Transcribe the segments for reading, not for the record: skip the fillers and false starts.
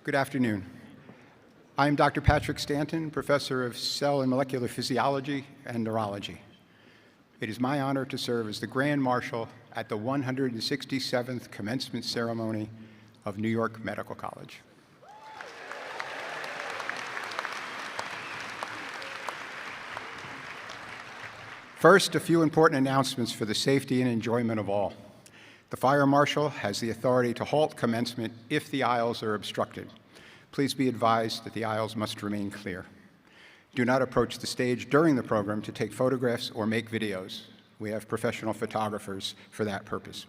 Good afternoon. I'm Dr. Patrick Stanton, Professor of Cell and Molecular Physiology and Neurology. It is my honor to serve as the Grand Marshal at the 167th Commencement Ceremony of New York Medical College. First, a few important announcements for the safety and enjoyment of all. The Fire Marshal has the authority to halt commencement if the aisles are obstructed. Please be advised that the aisles must remain clear. Do not approach the stage during the program to take photographs or make videos. We have professional photographers for that purpose.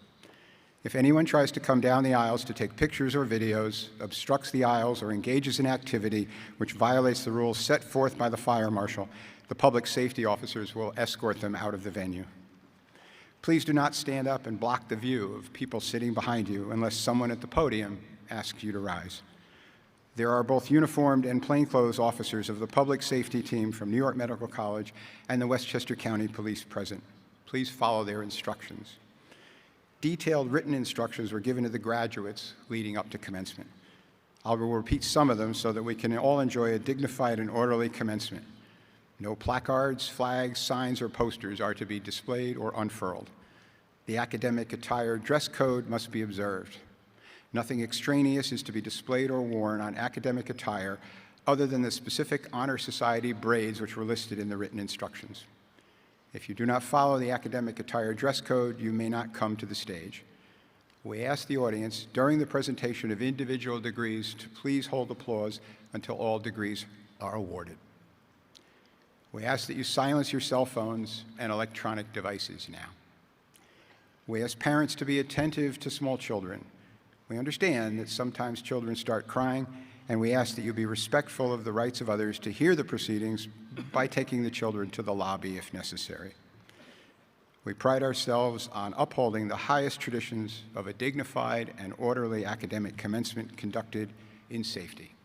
If anyone tries to come down the aisles to take pictures or videos, obstructs the aisles, or engages in activity which violates the rules set forth by the Fire Marshal, the public safety officers will escort them out of the venue. Please do not stand up and block the view of people sitting behind you unless someone at the podium asks you to rise. There are both uniformed and plainclothes officers of the public safety team from New York Medical College and the Westchester County Police present. Please follow their instructions. Detailed written instructions were given to the graduates leading up to commencement. I will repeat some of them so that we can all enjoy a dignified and orderly commencement. No placards, flags, signs, or posters are to be displayed or unfurled. The academic attire dress code must be observed. Nothing extraneous is to be displayed or worn on academic attire other than the specific Honor Society braids which were listed in the written instructions. If you do not follow the academic attire dress code, you may not come to the stage. We ask the audience during the presentation of individual degrees to please hold applause until all degrees are awarded. We ask that you silence your cell phones and electronic devices now. We ask parents to be attentive to small children. We understand that sometimes children start crying, and we ask that you be respectful of the rights of others to hear the proceedings by taking the children to the lobby if necessary. We pride ourselves on upholding the highest traditions of a dignified and orderly academic commencement conducted in safety.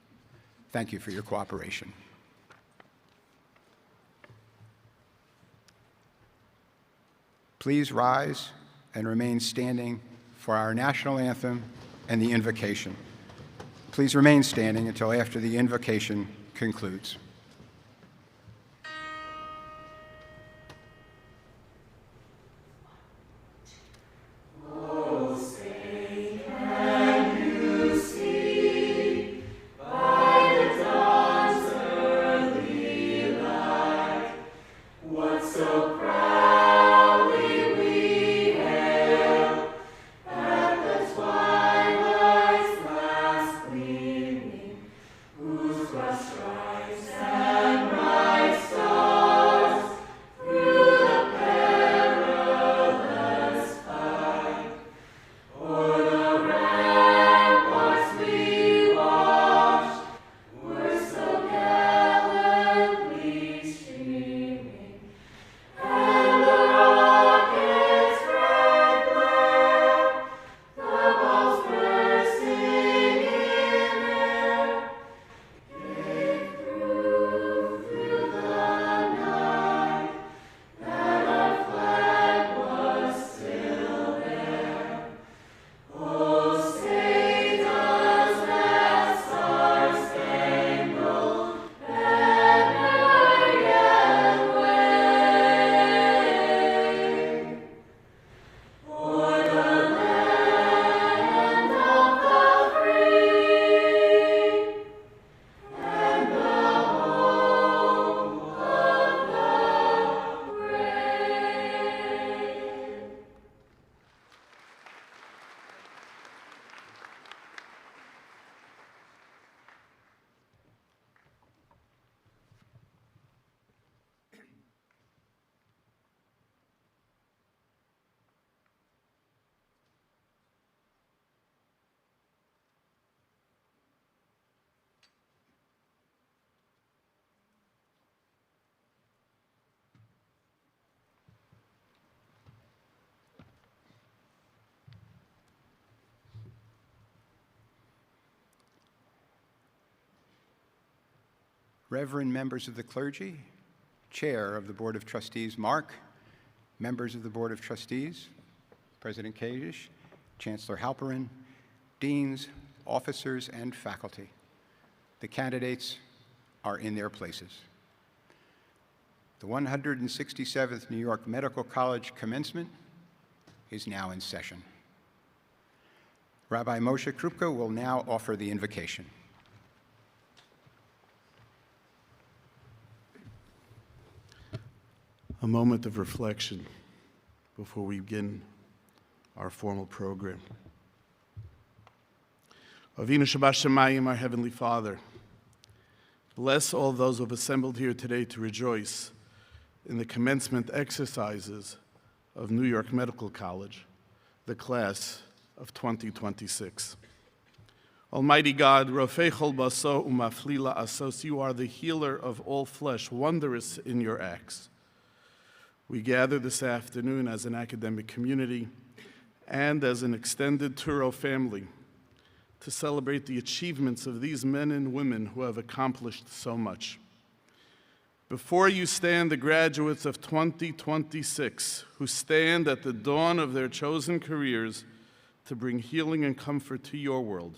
Thank you for your cooperation. Please rise and remain standing for our national anthem and the invocation. Please remain standing until after the invocation concludes. Reverend members of the clergy, Chair of the Board of Trustees, Mark, members of the Board of Trustees, President Kadish, Chancellor Halperin, deans, officers and faculty. The candidates are in their places. The 167th New York Medical College Commencement is now in session. Rabbi Moshe Krupka will now offer the invocation. A moment of reflection before we begin our formal program. Avinu Shabbat our Heavenly Father, bless all those who have assembled here today to rejoice in the commencement exercises of New York Medical College, the class of 2026. Almighty God, Rofei Chol Baso Umaflila Asos, you are the healer of all flesh, wondrous in your acts. We gather this afternoon as an academic community and as an extended Turo family to celebrate the achievements of these men and women who have accomplished so much. Before you stand the graduates of 2026 who stand at the dawn of their chosen careers to bring healing and comfort to your world.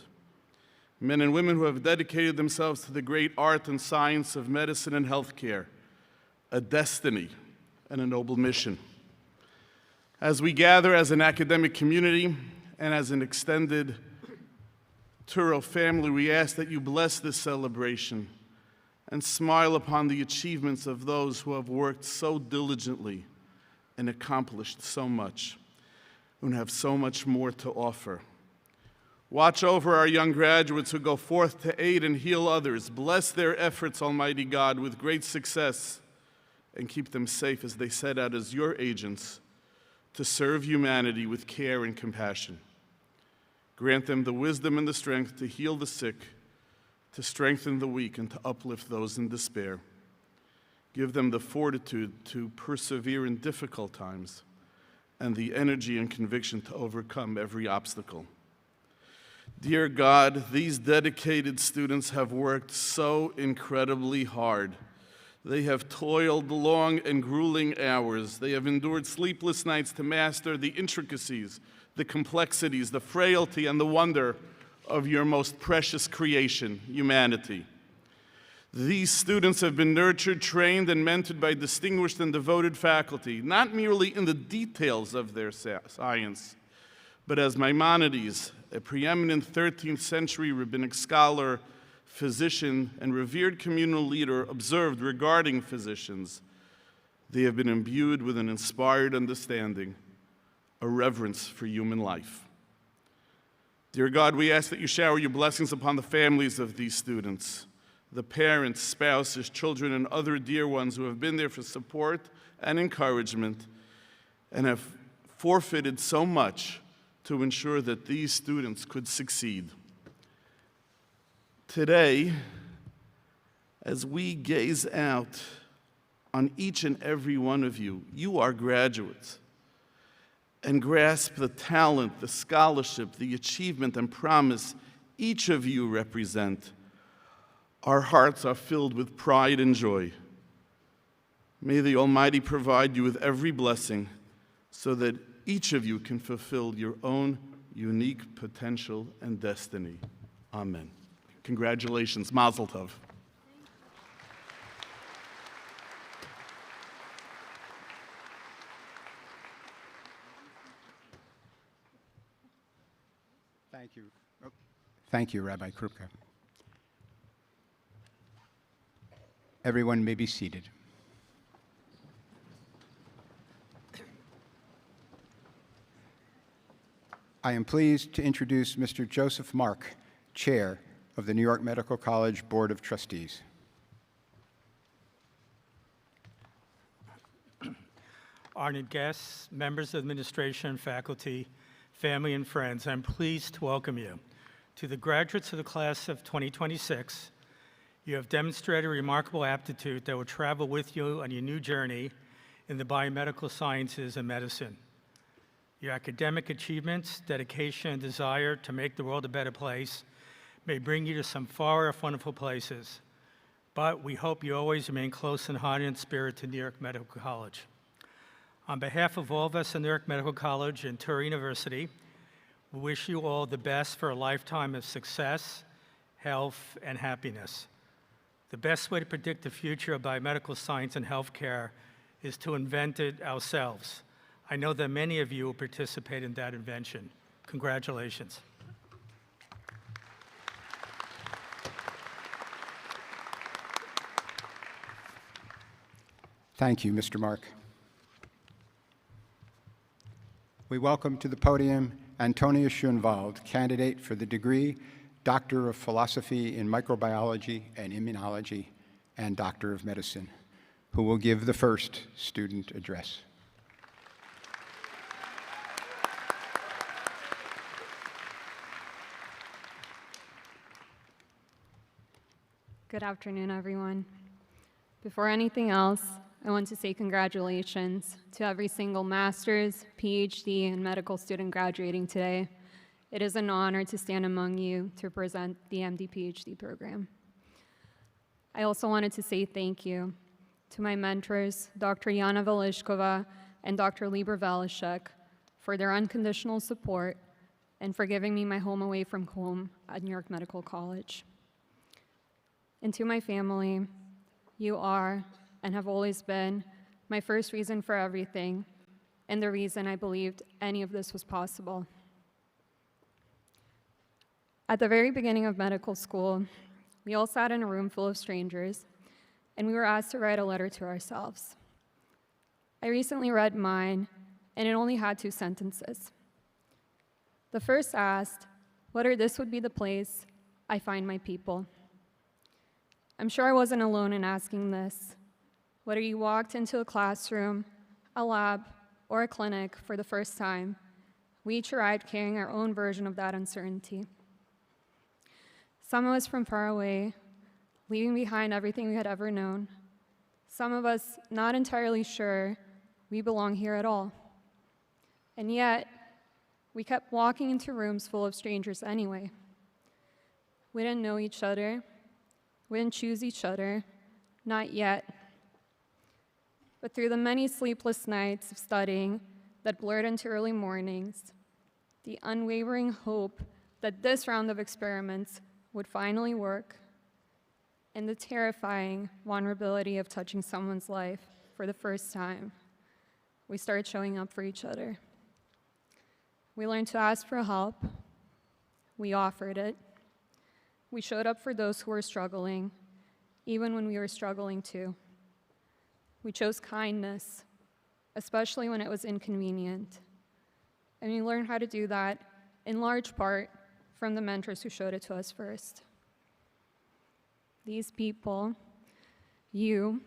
Men and women who have dedicated themselves to the great art and science of medicine and healthcare, a destiny and a noble mission. As we gather as an academic community and as an extended Turo family, we ask that you bless this celebration and smile upon the achievements of those who have worked so diligently and accomplished so much and have so much more to offer. Watch over our young graduates who go forth to aid and heal others. Bless their efforts, Almighty God, with great success, and keep them safe as they set out as your agents to serve humanity with care and compassion. Grant them the wisdom and the strength to heal the sick, to strengthen the weak, and to uplift those in despair. Give them the fortitude to persevere in difficult times and the energy and conviction to overcome every obstacle. Dear God, these dedicated students have worked so incredibly hard. They have toiled long and grueling hours. They have endured sleepless nights to master the intricacies, the complexities, the frailty, and the wonder of your most precious creation, humanity. These students have been nurtured, trained, and mentored by distinguished and devoted faculty, not merely in the details of their science, but as Maimonides, a preeminent 13th century rabbinic scholar, physician, and revered communal leader, observed regarding physicians. They have been imbued with an inspired understanding, a reverence for human life. Dear God, we ask that you shower your blessings upon the families of these students, the parents, spouses, children, and other dear ones who have been there for support and encouragement and have forfeited so much to ensure that these students could succeed. Today, as we gaze out on each and every one of you, you are graduates, and grasp the talent, the scholarship, the achievement, and promise each of you represent, our hearts are filled with pride and joy. May the Almighty provide you with every blessing so that each of you can fulfill your own unique potential and destiny. Amen. Congratulations, Mazel Tov. Thank you. Thank you, Rabbi Krupka. Everyone may be seated. I am pleased to introduce Mr. Joseph Mark, Chair of the New York Medical College Board of Trustees. Honored guests, members of administration, faculty, family, and friends, I'm pleased to welcome you. To the graduates of the class of 2026, you have demonstrated remarkable aptitude that will travel with you on your new journey in the biomedical sciences and medicine. Your academic achievements, dedication, and desire to make the world a better place may bring you to some far-off wonderful places, but we hope you always remain close in heart and spirit to New York Medical College. On behalf of all of us at New York Medical College and Touro University, We wish you all the best for a lifetime of success, health, and happiness. The best way to predict the future of biomedical science and healthcare is to invent it ourselves. I know that many of you will participate in that invention. Congratulations. Thank you, Mr. Mark. We welcome to the podium Antonia Schoenwald, candidate for the degree Doctor of Philosophy in Microbiology and Immunology and Doctor of Medicine, who will give the first student address. Good afternoon, everyone. Before anything else, I want to say congratulations to every single master's, PhD, and medical student graduating today. It is an honor to stand among you to present the MD-PhD program. I also wanted to say thank you to my mentors, Dr. Jana Velishkova and Dr. Libor Velishek, for their unconditional support and for giving me my home away from home at New York Medical College. And to my family, you are and have always been my first reason for everything, and the reason I believed any of this was possible. At the very beginning of medical school, we all sat in a room full of strangers, and we were asked to write a letter to ourselves. I recently read mine, and it only had 2 sentences. The first asked whether this would be the place I find my people. I'm sure I wasn't alone in asking this. Whether you walked into a classroom, a lab, or a clinic for the first time, we each arrived carrying our own version of that uncertainty. Some of us from far away, leaving behind everything we had ever known. Some of us not entirely sure we belong here at all. And yet, we kept walking into rooms full of strangers anyway. We didn't know each other. We didn't choose each other, not yet. But through the many sleepless nights of studying that blurred into early mornings, the unwavering hope that this round of experiments would finally work, and the terrifying vulnerability of touching someone's life for the first time, we started showing up for each other. We learned to ask for help. We offered it. We showed up for those who were struggling, even when we were struggling too. We chose kindness, especially when it was inconvenient. And we learned how to do that, in large part, from the mentors who showed it to us first. These people, you,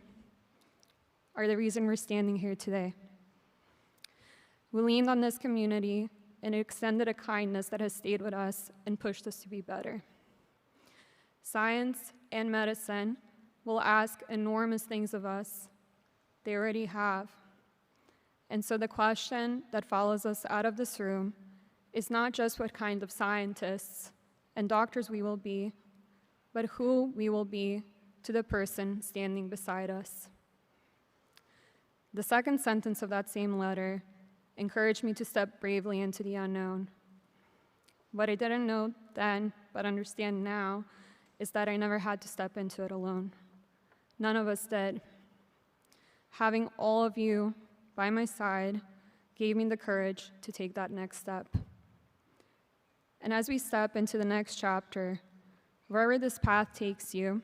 are the reason we're standing here today. We leaned on this community and extended a kindness that has stayed with us and pushed us to be better. Science and medicine will ask enormous things of us. They already have. And so the question that follows us out of this room is not just what kind of scientists and doctors we will be, but who we will be to the person standing beside us. The second sentence of that same letter encouraged me to step bravely into the unknown. What I didn't know then, but understand now, is that I never had to step into it alone. None of us did. Having all of you by my side gave me the courage to take that next step. And as we step into the next chapter, wherever this path takes you,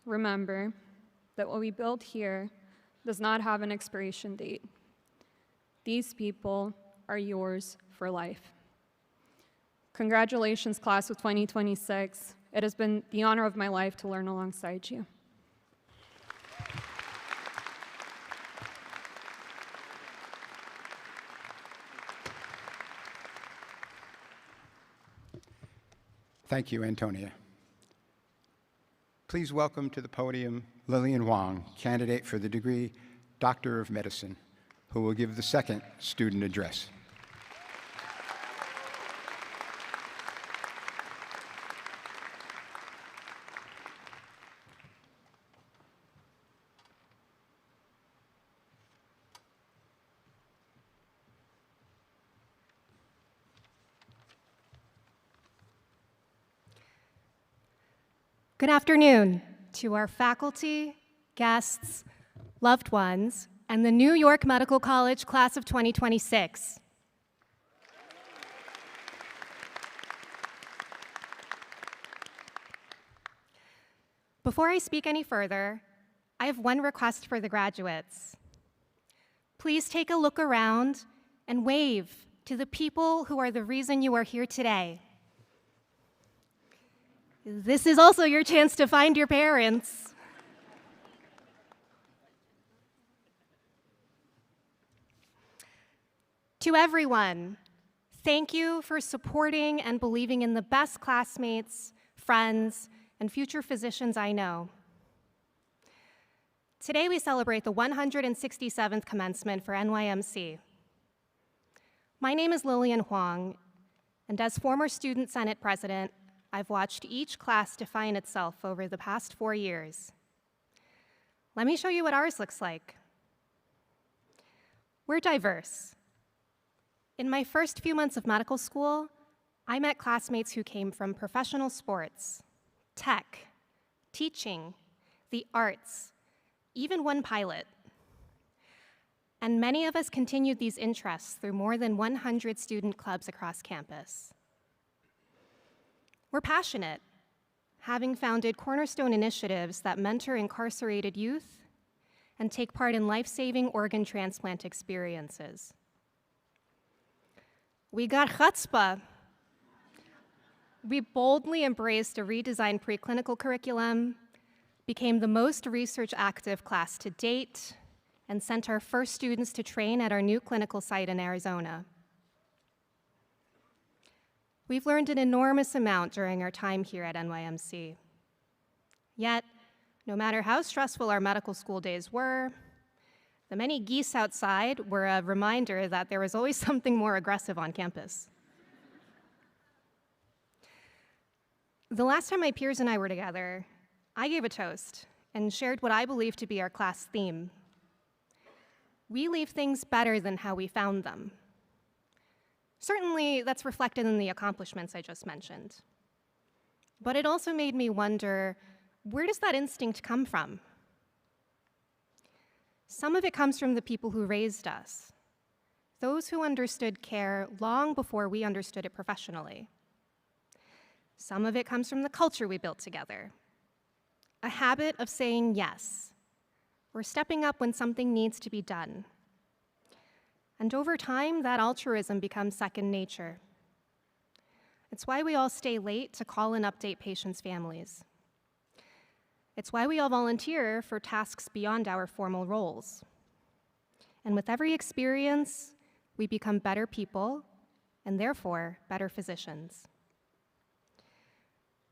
remember that what we build here does not have an expiration date. These people are yours for life. Congratulations, class of 2026. It has been the honor of my life to learn alongside you. Thank you, Antonia. Please welcome to the podium Lillian Wang, candidate for the degree Doctor of Medicine, who will give the second student address. Good afternoon to our faculty, guests, loved ones, and the New York Medical College class of 2026. Before I speak any further, I have one request for the graduates. Please take a look around and wave to the people who are the reason you are here today. This is also your chance to find your parents. To everyone, thank you for supporting and believing in the best classmates, friends, and future physicians I know. Today we celebrate the 167th commencement for NYMC. My name is Lillian Huang, and as former Student Senate President, I've watched each class define itself over the past 4 years. Let me show you what ours looks like. We're diverse. In my first few months of medical school, I met classmates who came from professional sports, tech, teaching, the arts, even one pilot. And many of us continued these interests through more than 100 student clubs across campus. We're passionate, having founded cornerstone initiatives that mentor incarcerated youth and take part in life-saving organ transplant experiences. We got chutzpah. We boldly embraced a redesigned preclinical curriculum, became the most research-active class to date, and sent our first students to train at our new clinical site in Arizona. We've learned an enormous amount during our time here at NYMC. Yet, no matter how stressful our medical school days were, the many geese outside were a reminder that there was always something more aggressive on campus. The last time my peers and I were together, I gave a toast and shared what I believe to be our class theme. We leave things better than how we found them. Certainly, that's reflected in the accomplishments I just mentioned. But it also made me wonder, where does that instinct come from? Some of it comes from the people who raised us, those who understood care long before we understood it professionally. Some of it comes from the culture we built together, a habit of saying yes, or stepping up when something needs to be done. And over time, that altruism becomes second nature. It's why we all stay late to call and update patients' families. It's why we all volunteer for tasks beyond our formal roles. And with every experience, we become better people, and therefore, better physicians.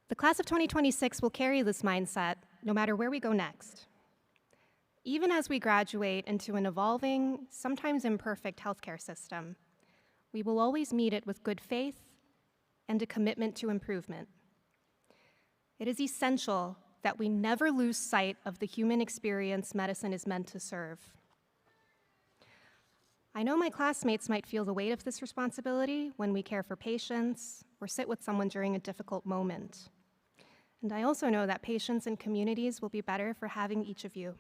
The class of 2026 will carry this mindset no matter where we go next. Even as we graduate into an evolving, sometimes imperfect healthcare system, we will always meet it with good faith and a commitment to improvement. It is essential that we never lose sight of the human experience medicine is meant to serve. I know my classmates might feel the weight of this responsibility when we care for patients or sit with someone during a difficult moment. And I also know that patients and communities will be better for having each of you.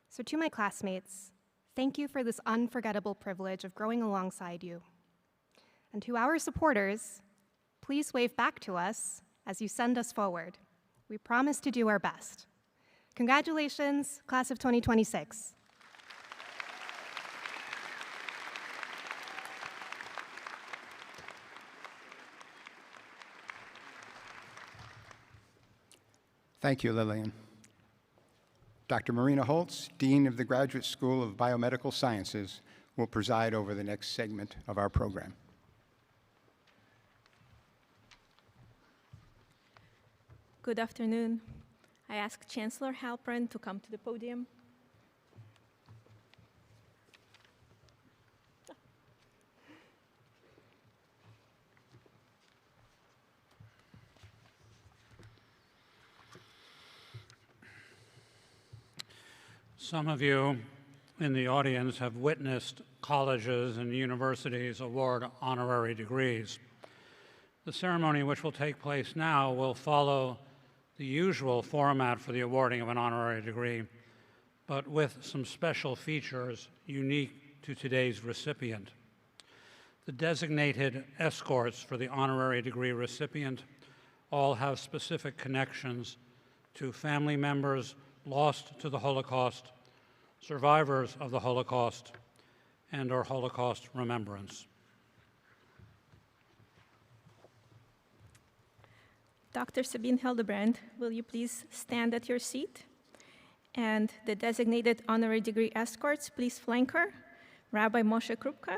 So to my classmates, thank you for this unforgettable privilege of growing alongside you. And to our supporters, please wave back to us as you send us forward. We promise to do our best. Congratulations, class of 2026. Thank you, Lillian. Dr. Marina Holtz, Dean of the Graduate School of Biomedical Sciences, will preside over the next segment of our program. Good afternoon. I ask Chancellor Halpern to come to the podium. Some of you in the audience have witnessed colleges and universities award honorary degrees. The ceremony, which will take place now, will follow the usual format for the awarding of an honorary degree, but with some special features unique to today's recipient. The designated escorts for the honorary degree recipient all have specific connections to family members lost to the Holocaust, survivors of the Holocaust, and/or Holocaust remembrance. Dr. Sabine Hildebrand, will you please stand at your seat? And the designated honorary degree escorts, please flank her. Rabbi Moshe Krupka,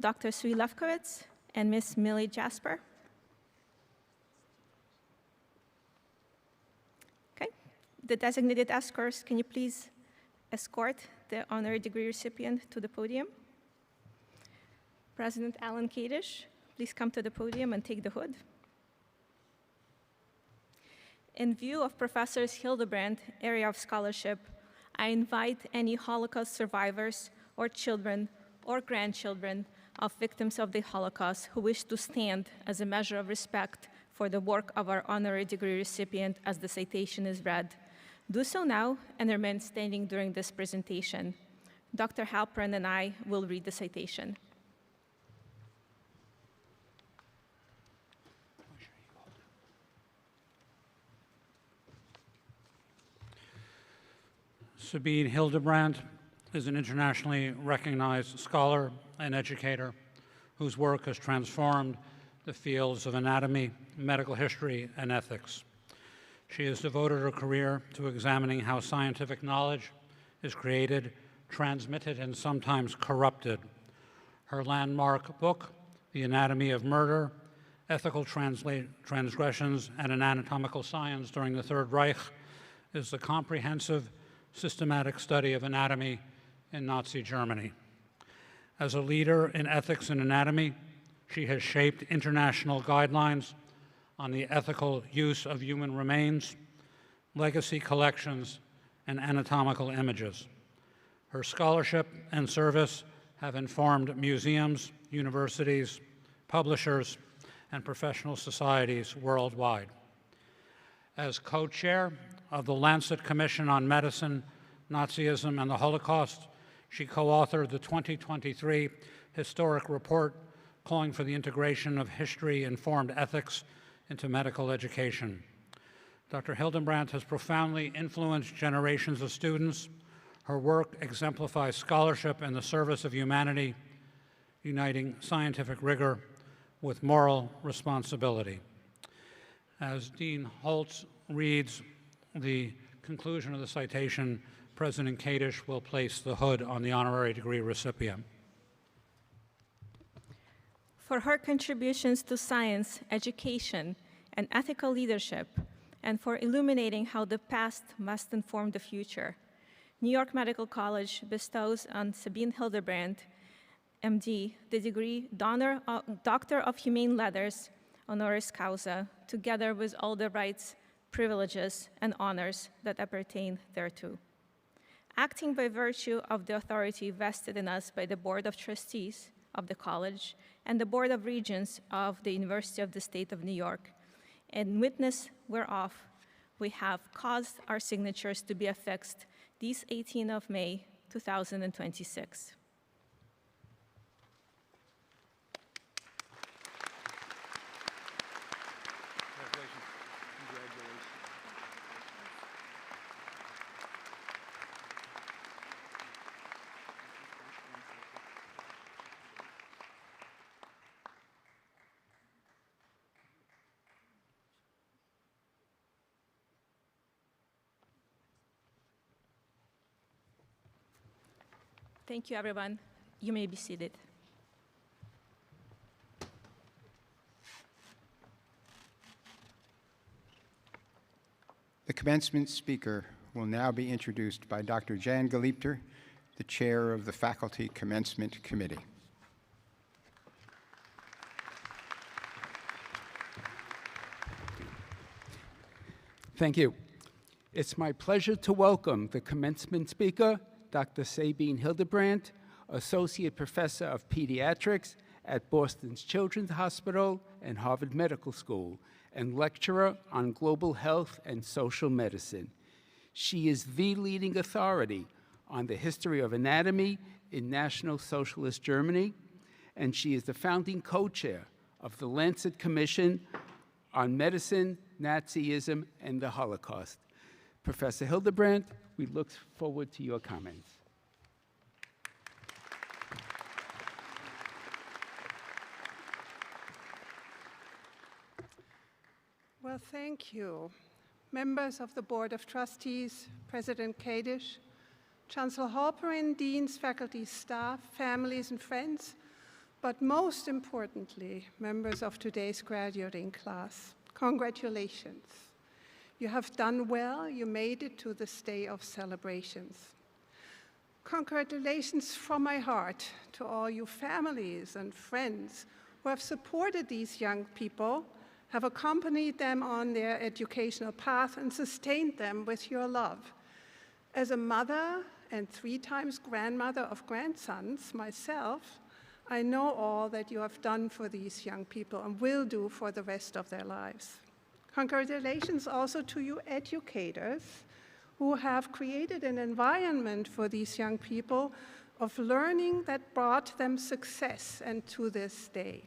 Dr. Sui Lefkowitz, and Ms. Millie Jasper. Okay, the designated escorts, can you please escort the honorary degree recipient to the podium? President Alan Kadish, please come to the podium and take the hood. In view of Professor Hildebrand's area of scholarship, I invite any Holocaust survivors or children or grandchildren of victims of the Holocaust who wish to stand as a measure of respect for the work of our honorary degree recipient as the citation is read. Do so now and remain standing during this presentation. Dr. Halpern and I will read the citation. Sabine Hildebrand is an internationally recognized scholar and educator whose work has transformed the fields of anatomy, medical history, and ethics. She has devoted her career to examining how scientific knowledge is created, transmitted, and sometimes corrupted. Her landmark book, The Anatomy of Murder, Ethical Transgressions, and an Anatomical Science During the Third Reich, is a comprehensive, systematic study of anatomy in Nazi Germany. As a leader in ethics and anatomy, she has shaped international guidelines on the ethical use of human remains, legacy collections, and anatomical images. Her scholarship and service have informed museums, universities, publishers, and professional societies worldwide. As co-chair of the Lancet Commission on Medicine, Nazism, and the Holocaust, she co-authored the 2023 historic report calling for the integration of history-informed ethics into medical education. Dr. Hildebrand has profoundly influenced generations of students. Her work exemplifies scholarship in the service of humanity, uniting scientific rigor with moral responsibility. As Dean Holtz reads the conclusion of the citation, President Kadish will place the hood on the honorary degree recipient. For her contributions to science, education, and ethical leadership, and for illuminating how the past must inform the future, New York Medical College bestows on Sabine Hildebrand, MD, the degree Doctor of Humane Letters, honoris causa, together with all the rights, privileges, and honors that appertain thereto. Acting by virtue of the authority vested in us by the Board of Trustees of the College and the Board of Regents of the University of the State of New York, in witness whereof we have caused our signatures to be affixed this 18th of May, 2026. Thank you, everyone. You may be seated. The commencement speaker will now be introduced by Dr. Jan Geliebter, the chair of the Faculty Commencement Committee. Thank you. It's my pleasure to welcome the commencement speaker, Dr. Sabine Hildebrand, Associate Professor of Pediatrics at Boston's Children's Hospital and Harvard Medical School, and lecturer on global health and social medicine. She is the leading authority on the history of anatomy in National Socialist Germany, and she is the founding co-chair of the Lancet Commission on Medicine, Nazism, and the Holocaust. Professor Hildebrandt, we look forward to your comments. Well, thank you. Members of the Board of Trustees, President Kadish, Chancellor Halperin, deans, faculty, staff, families, and friends, but most importantly, members of today's graduating class, congratulations. You have done well. You made it to this day of celebrations. Congratulations from my heart to all you families and friends who have supported these young people, have accompanied them on their educational path, and sustained them with your love. As a mother and 3 times grandmother of grandsons myself, I know all that you have done for these young people and will do for the rest of their lives. Congratulations also to you educators who have created an environment for these young people of learning that brought them success and to this day.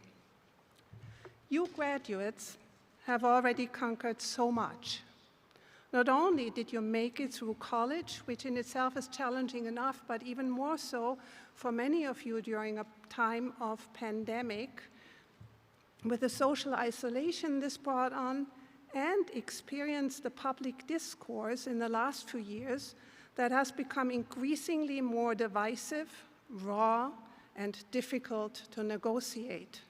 You graduates have already conquered so much. Not only did you make it through college, which in itself is challenging enough, but even more so for many of you during a time of pandemic, with the social isolation this brought on, and experienced the public discourse in the last few years that has become increasingly more divisive, raw, and difficult to negotiate.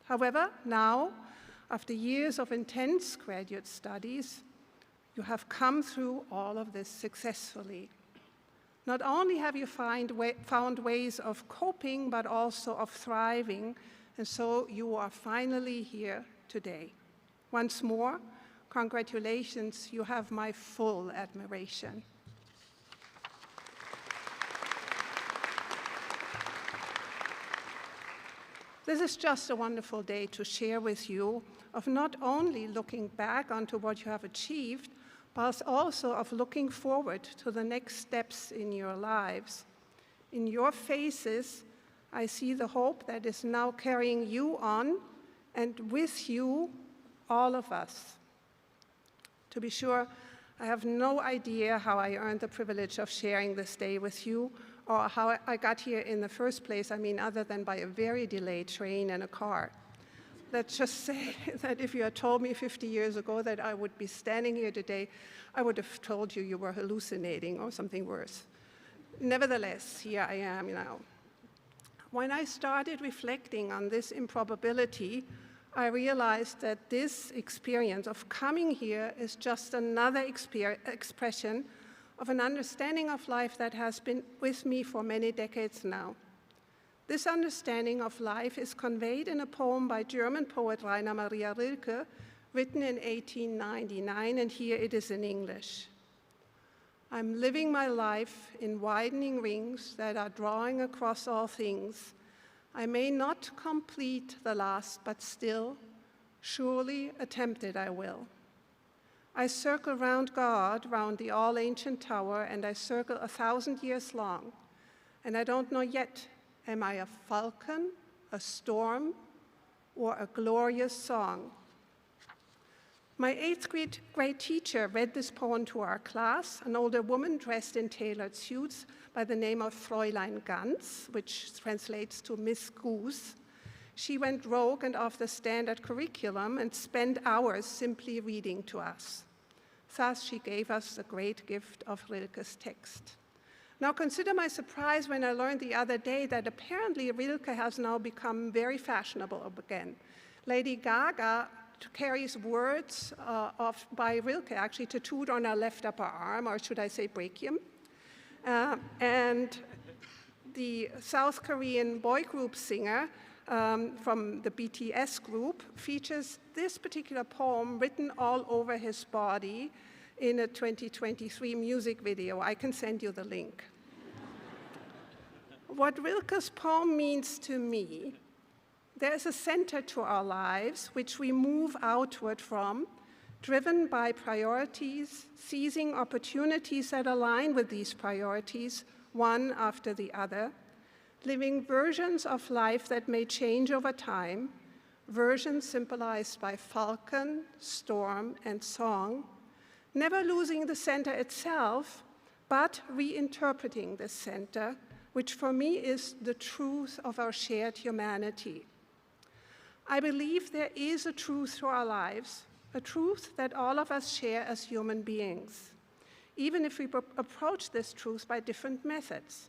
However, now, after years of intense graduate studies, you have come through all of this successfully. Not only have you found ways of coping, but also of thriving, and so you are finally here today. Once more, congratulations, you have my full admiration. This is just a wonderful day to share with you of not only looking back onto what you have achieved, but also of looking forward to the next steps in your lives. In your faces, I see the hope that is now carrying you on, and with you, all of us. To be sure, I have no idea how I earned the privilege of sharing this day with you, or how I got here in the first place, other than by a very delayed train and a car. Let's just say that if you had told me 50 years ago that I would be standing here today, I would have told you you were hallucinating or something worse. Nevertheless, here I am now. When I started reflecting on this improbability, I realized that this experience of coming here is just another expression of an understanding of life that has been with me for many decades now. This understanding of life is conveyed in a poem by German poet Rainer Maria Rilke, written in 1899, and here it is in English. I'm living my life in widening rings that are drawing across all things. I may not complete the last, but still, surely attempt it I will. I circle round God, round the all-ancient tower, and I circle 1,000 years long. And I don't know yet, am I a falcon, a storm, or a glorious song? My 8th grade teacher read this poem to our class, an older woman dressed in tailored suits by the name of Fräulein Gans, which translates to Miss Goose. She went rogue and off the standard curriculum and spent hours simply reading to us. Thus, she gave us the great gift of Rilke's text. Now, consider my surprise when I learned the other day that apparently Rilke has now become very fashionable again. Lady Gaga carries words by Rilke actually tattooed on her left upper arm, or should I say brachium. And the South Korean boy group singer from the BTS group features this particular poem written all over his body in a 2023 music video. I can send you the link. What Rilke's poem means to me There is a center to our lives which we move outward from, driven by priorities, seizing opportunities that align with these priorities, one after the other, living versions of life that may change over time, versions symbolized by falcon, storm, and song, never losing the center itself, but reinterpreting the center, which for me is the truth of our shared humanity. I believe there is a truth to our lives, a truth that all of us share as human beings, even if we approach this truth by different methods.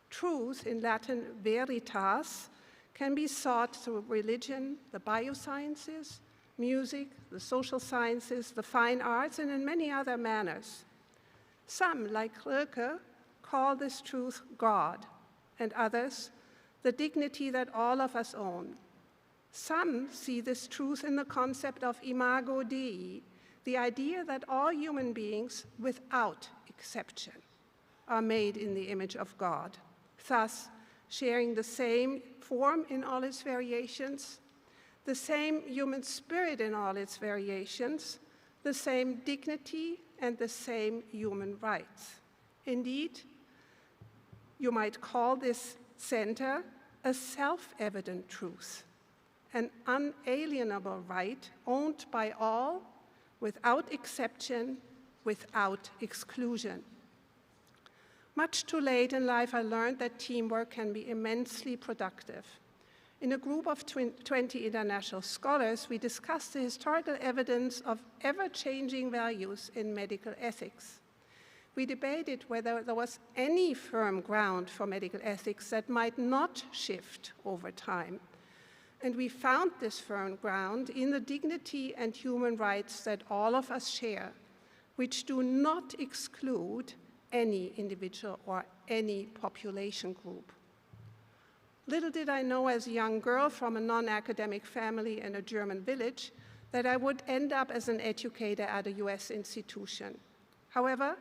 Truth, in Latin veritas, can be sought through religion, the biosciences, music, the social sciences, the fine arts, and in many other manners. Some, like Rilke, call this truth God, and others, the dignity that all of us own. Some see this truth in the concept of imago Dei, the idea that all human beings, without exception, are made in the image of God, thus sharing the same form in all its variations, the same human spirit in all its variations, the same dignity and the same human rights. Indeed, you might call this center a self-evident truth, an unalienable right owned by all, without exception, without exclusion. Much too late in life, I learned that teamwork can be immensely productive. In a group of 20 international scholars, we discussed the historical evidence of ever-changing values in medical ethics. We debated whether there was any firm ground for medical ethics that might not shift over time. And we found this firm ground in the dignity and human rights that all of us share, which do not exclude any individual or any population group. Little did I know as a young girl from a non-academic family in a German village that I would end up as an educator at a US institution. However,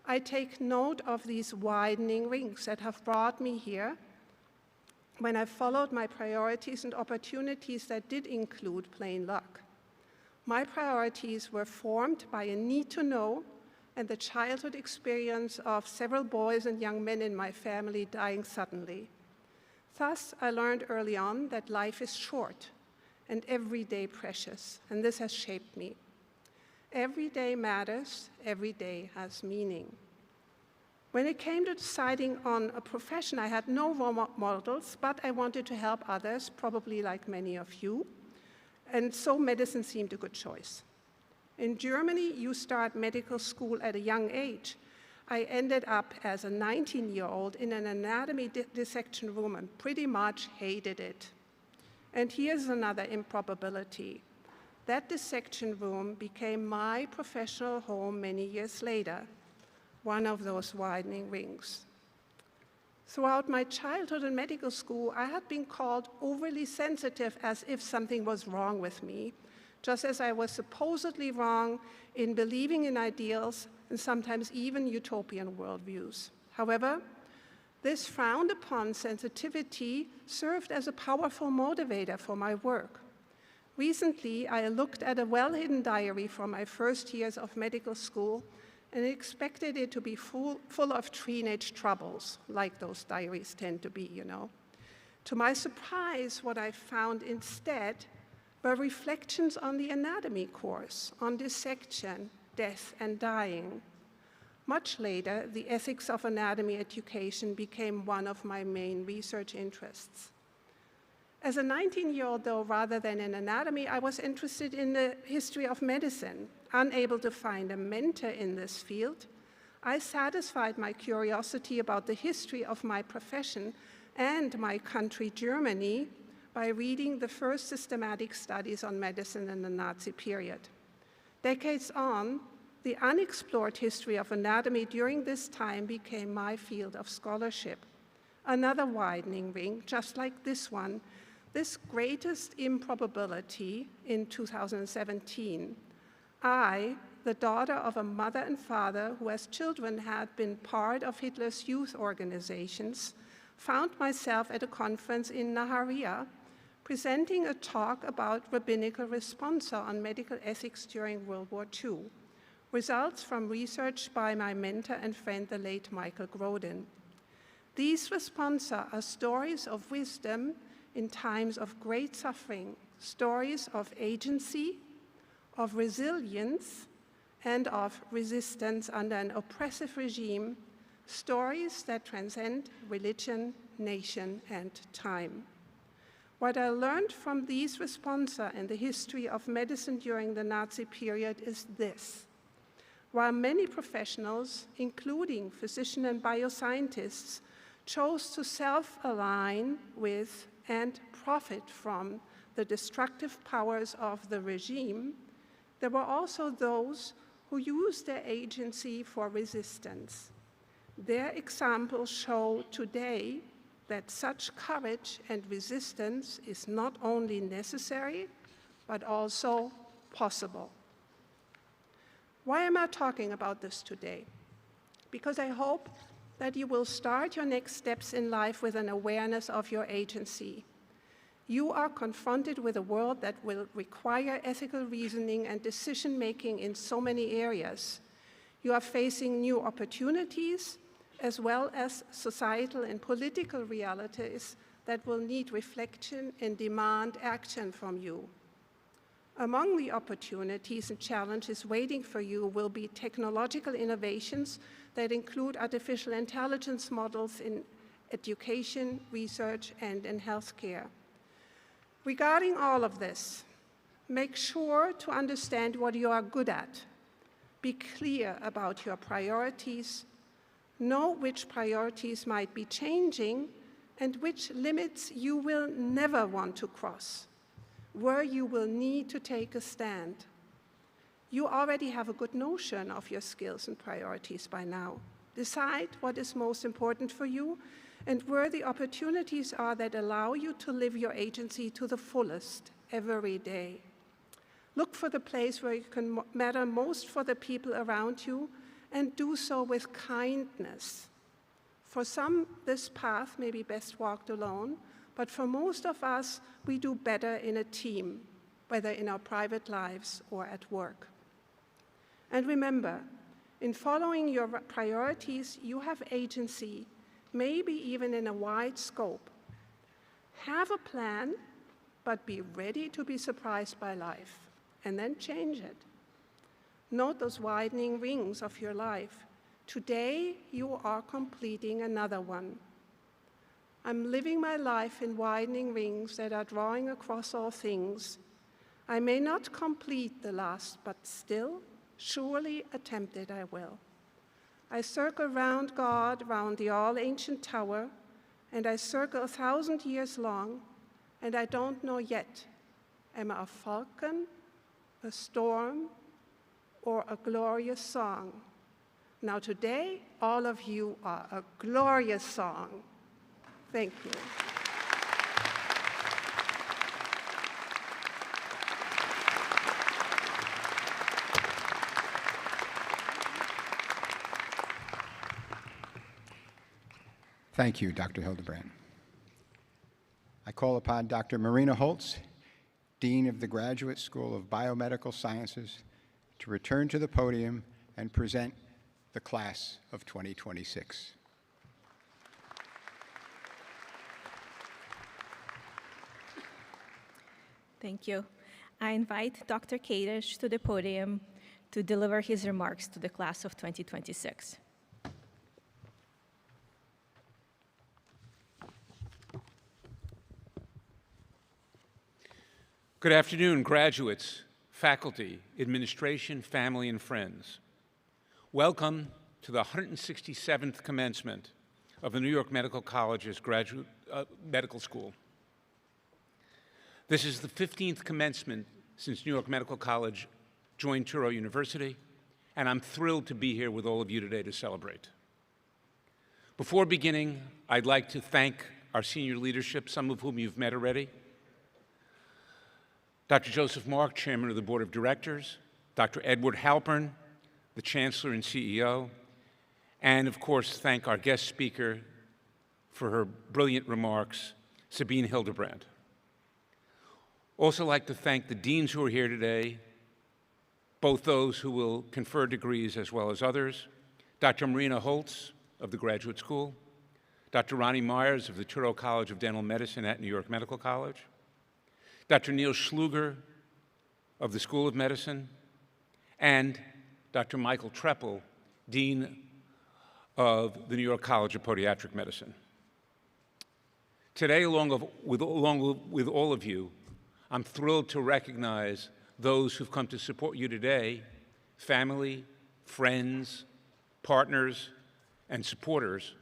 I take note of these widening rings that have brought me here when I followed my priorities and opportunities that did include plain luck. My priorities were formed by a need to know and the childhood experience of several boys and young men in my family dying suddenly. Thus, I learned early on that life is short and every day precious, and this has shaped me. Every day matters, every day has meaning. When it came to deciding on a profession, I had no role models, but I wanted to help others, probably like many of you, and so medicine seemed a good choice. In Germany, you start medical school at a young age. I ended up as a 19-year-old in an anatomy dissection room and pretty much hated it. And here's another improbability. That dissection room became my professional home many years later, one of those widening rings. Throughout my childhood and medical school, I had been called overly sensitive as if something was wrong with me, just as I was supposedly wrong in believing in ideals and sometimes even utopian worldviews. However, this frowned upon sensitivity served as a powerful motivator for my work. Recently, I looked at a well-hidden diary from my first years of medical school and expected it to be full of teenage troubles, like those diaries tend to be, you know. To my surprise, what I found instead were reflections on the anatomy course, on dissection, death, and dying. Much later, the ethics of anatomy education became one of my main research interests. As a 19-year-old, though, rather than in anatomy, I was interested in the history of medicine. Unable to find a mentor in this field, I satisfied my curiosity about the history of my profession and my country, Germany, by reading the first systematic studies on medicine in the Nazi period. Decades on, the unexplored history of anatomy during this time became my field of scholarship. Another widening ring, just like this one, this greatest improbability in 2017. I, the daughter of a mother and father who as children had been part of Hitler's youth organizations, found myself at a conference in Nahariya presenting a talk about rabbinical responsa on medical ethics during World War II, results from research by my mentor and friend, the late Michael Grodin. These responsa are stories of wisdom in times of great suffering, stories of agency, of resilience, and of resistance under an oppressive regime, stories that transcend religion, nation, and time. What I learned from these responsa in the history of medicine during the Nazi period is this. While many professionals, including physicians and bioscientists, chose to self-align with and profit from the destructive powers of the regime, there were also those who used their agency for resistance. Their examples show today that such courage and resistance is not only necessary, but also possible. Why am I talking about this today? Because I hope that you will start your next steps in life with an awareness of your agency. You are confronted with a world that will require ethical reasoning and decision-making in so many areas. You are facing new opportunities, as well as societal and political realities that will need reflection and demand action from you. Among the opportunities and challenges waiting for you will be technological innovations that include artificial intelligence models in education, research, and in healthcare. Regarding all of this, make sure to understand what you are good at. Be clear about your priorities. Know which priorities might be changing and which limits you will never want to cross, where you will need to take a stand. You already have a good notion of your skills and priorities by now. Decide what is most important for you and where the opportunities are that allow you to live your agency to the fullest every day. Look for the place where you can matter most for the people around you and do so with kindness. For some, this path may be best walked alone, but for most of us, we do better in a team, whether in our private lives or at work. And remember, in following your priorities, you have agency, maybe even in a wide scope. Have a plan, but be ready to be surprised by life, and then change it. Note those widening rings of your life. Today, you are completing another one. I'm living my life in widening rings that are drawing across all things. I may not complete the last, but still, surely attempt it I will. I circle round God, round the all-ancient tower, and I circle 1,000 years long, and I don't know yet, am I a falcon, a storm, or a glorious song? Now today, all of you are a glorious song. Thank you. Thank you, Dr. Hildebrand. I call upon Dr. Marina Holtz, Dean of the Graduate School of Biomedical Sciences, to return to the podium and present the class of 2026. Thank you. I invite Dr. Kadish to the podium to deliver his remarks to the class of 2026. Good afternoon, graduates, faculty, administration, family, and friends. Welcome to the 167th commencement of the New York Medical College's Medical School. This is the 15th commencement since New York Medical College joined Touro University, and I'm thrilled to be here with all of you today to celebrate. Before beginning, I'd like to thank our senior leadership, some of whom you've met already. Dr. Joseph Mark, Chairman of the Board of Directors, Dr. Edward Halpern, the Chancellor and CEO, and of course, thank our guest speaker for her brilliant remarks, Sabine Hildebrand. Also like to thank the deans who are here today, both those who will confer degrees as well as others, Dr. Marina Holtz of the Graduate School, Dr. Ronnie Myers of the Touro College of Dental Medicine at New York Medical College, Dr. Neil Schluger of the School of Medicine, and Dr. Michael Treppel, Dean of the New York College of Podiatric Medicine. Today, along with all of you, I'm thrilled to recognize those who've come to support you today, family, friends, partners, and supporters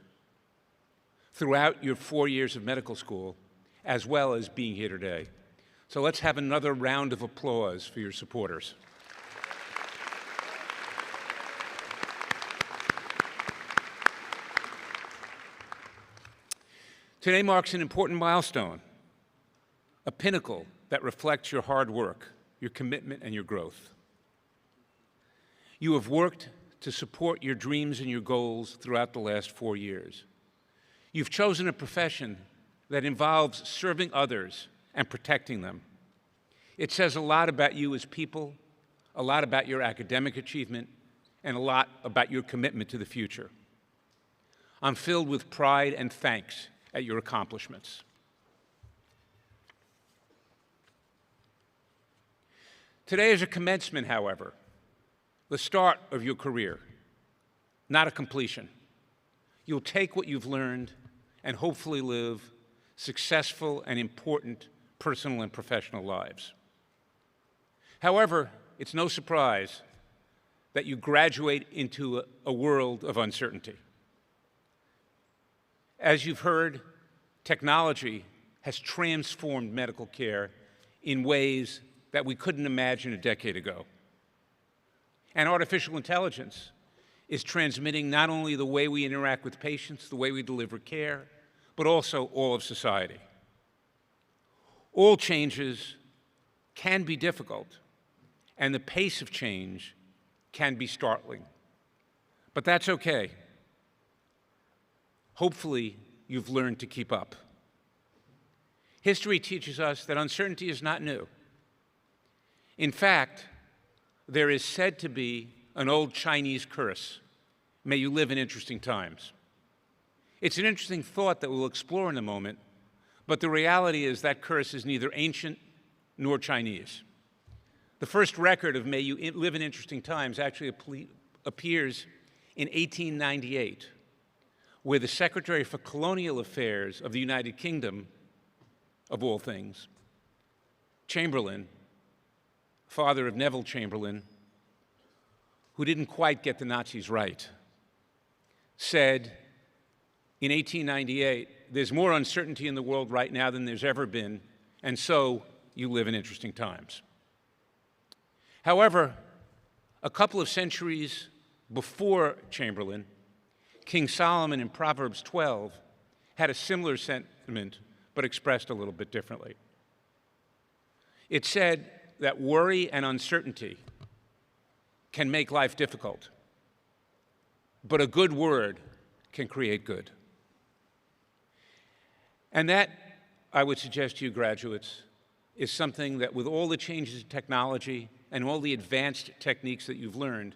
throughout your 4 years of medical school, as well as being here today. So let's have another round of applause for your supporters. Today marks an important milestone, a pinnacle that reflects your hard work, your commitment, and your growth. You have worked to support your dreams and your goals throughout the last 4 years. You've chosen a profession that involves serving others and protecting them. It says a lot about you as people, a lot about your academic achievement, and a lot about your commitment to the future. I'm filled with pride and thanks at your accomplishments. Today is a commencement, however, the start of your career, not a completion. You'll take what you've learned and hopefully live successful and important personal and professional lives. However, it's no surprise that you graduate into a world of uncertainty. As you've heard, technology has transformed medical care in ways that we couldn't imagine a decade ago. And artificial intelligence is transmitting not only the way we interact with patients, the way we deliver care, but also all of society. All changes can be difficult, and the pace of change can be startling. But that's okay. Hopefully, you've learned to keep up. History teaches us that uncertainty is not new. In fact, there is said to be an old Chinese curse, "May you live in interesting times." It's an interesting thought that we'll explore in a moment, but the reality is that curse is neither ancient nor Chinese. The first record of "May you live in interesting times" actually appears in 1898, where the Secretary for Colonial Affairs of the United Kingdom, of all things, Chamberlain, father of Neville Chamberlain, who didn't quite get the Nazis right, said in 1898, "There's more uncertainty in the world right now than there's ever been, and so you live in interesting times." However, a couple of centuries before Chamberlain, King Solomon in Proverbs 12 had a similar sentiment, but expressed a little bit differently. It said that worry and uncertainty can make life difficult, but a good word can create good. And that, I would suggest to you graduates, is something that with all the changes in technology and all the advanced techniques that you've learned,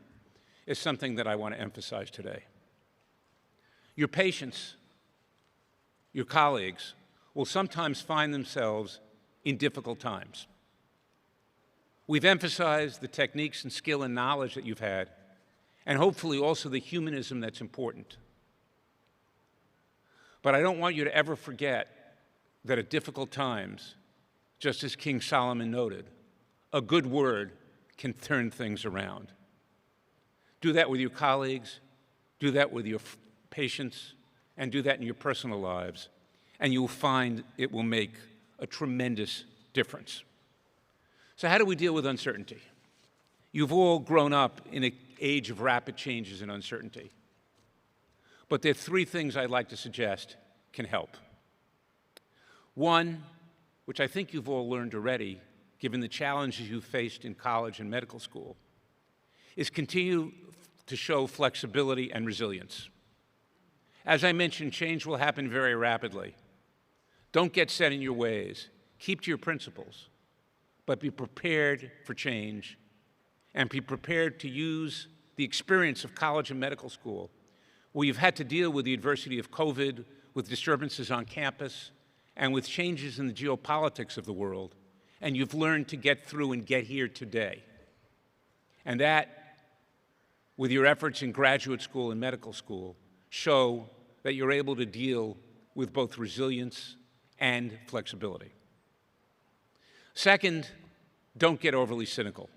is something that I want to emphasize today. Your patients, your colleagues, will sometimes find themselves in difficult times. We've emphasized the techniques and skill and knowledge that you've had, and hopefully also the humanism that's important. But I don't want you to ever forget that at difficult times, just as King Solomon noted, a good word can turn things around. Do that with your colleagues, do that with your patients, and do that in your personal lives, and you'll find it will make a tremendous difference. So how do we deal with uncertainty? You've all grown up in an age of rapid changes and uncertainty. But there are three things I'd like to suggest can help. One, which I think you've all learned already, given the challenges you've faced in college and medical school, is continue to show flexibility and resilience. As I mentioned, change will happen very rapidly. Don't get set in your ways. Keep to your principles. but be prepared for change and be prepared to use the experience of college and medical school, where you've had to deal with the adversity of COVID, with disturbances on campus, and with changes in the geopolitics of the world, and you've learned to get through and get here today. And that, with your efforts in graduate school and medical school, show that you're able to deal with both resilience and flexibility. Second, don't get overly cynical.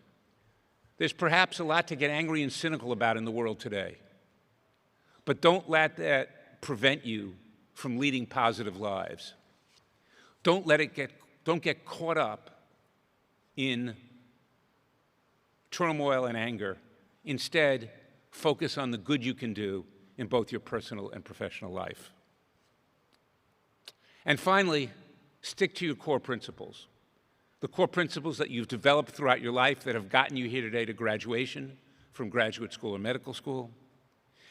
There's perhaps a lot to get angry and cynical about in the world today, but don't let that prevent you from leading positive lives. Don't get caught up in turmoil and anger. Instead, focus on the good you can do in both your personal and professional life. And finally, stick to your core principles. The core principles that you've developed throughout your life that have gotten you here today to graduation from graduate school or medical school,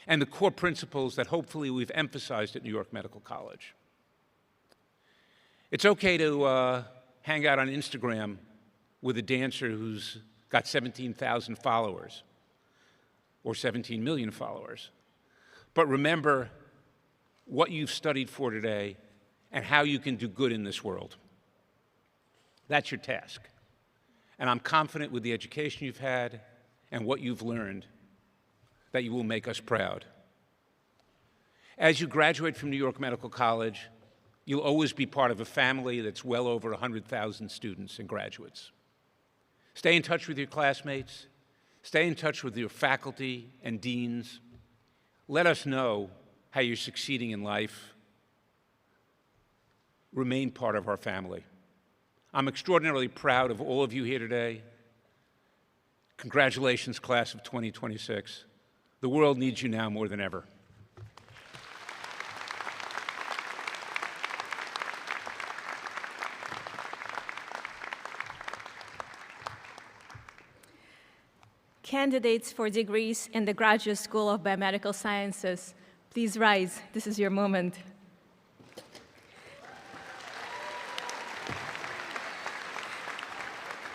and the core principles that hopefully we've emphasized at New York Medical College. It's okay to hang out on Instagram with a dancer who's got 17,000 followers or 17 million followers. But remember what you've studied for today and how you can do good in this world. That's your task. And I'm confident with the education you've had and what you've learned that you will make us proud. As you graduate from New York Medical College, you'll always be part of a family that's well over 100,000 students and graduates. Stay in touch with your classmates. Stay in touch with your faculty and deans. Let us know how you're succeeding in life. Remain part of our family. I'm extraordinarily proud of all of you here today. Congratulations, class of 2026. The world needs you now more than ever. Candidates for degrees in the Graduate School of Biomedical Sciences, please rise. This is your moment.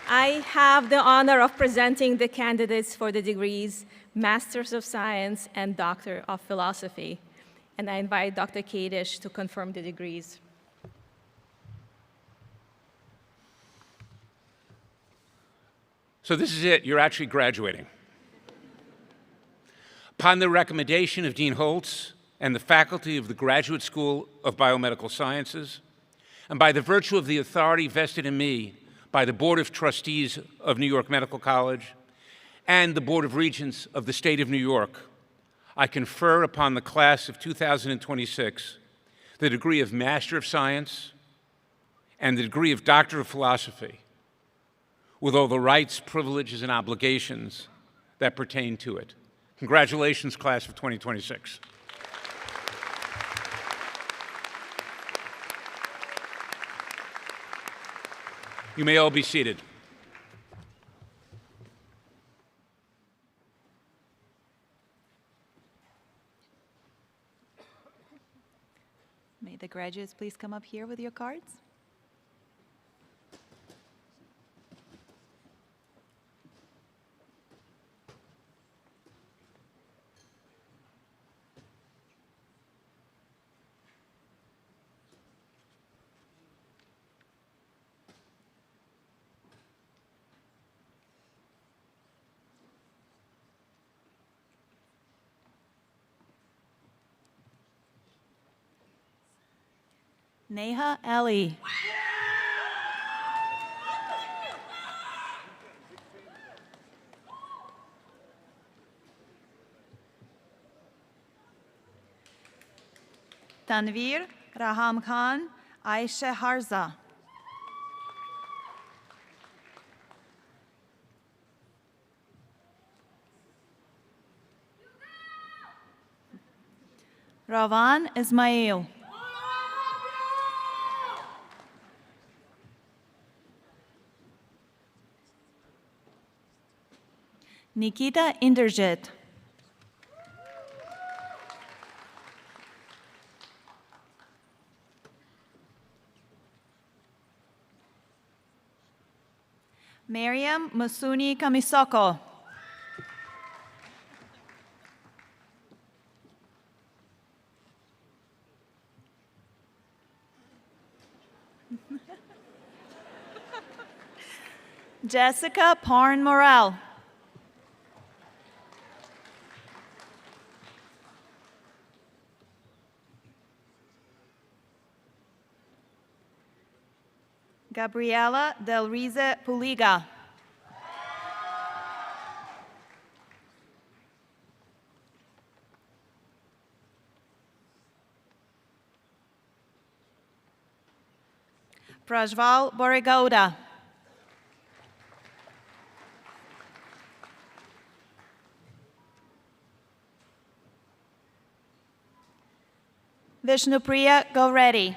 I have the honor of presenting the candidates for the degrees Masters of Science and Doctor of Philosophy. And I invite Dr. Kadish to confirm the degrees. So this is it. You're actually graduating. Upon the recommendation of Dean Holtz and the faculty of the Graduate School of Biomedical Sciences, and by the virtue of the authority vested in me by the Board of Trustees of New York Medical College and the Board of Regents of the State of New York, I confer upon the class of 2026 the degree of Master of Science and the degree of Doctor of Philosophy, with all the rights, privileges, and obligations that pertain to it. Congratulations, class of 2026. You may all be seated. May the graduates please come up here with your cards. Neha Ali. Tanvir Raham Khan Aisha Harza. Ravan Ismail. Nikita Inderjit. Miriam Musuni Kamisoko. Jessica Parn Morel. Gabriela Del Rize Puliga. Prajval Borigoda. Vishnupriya Goreddy.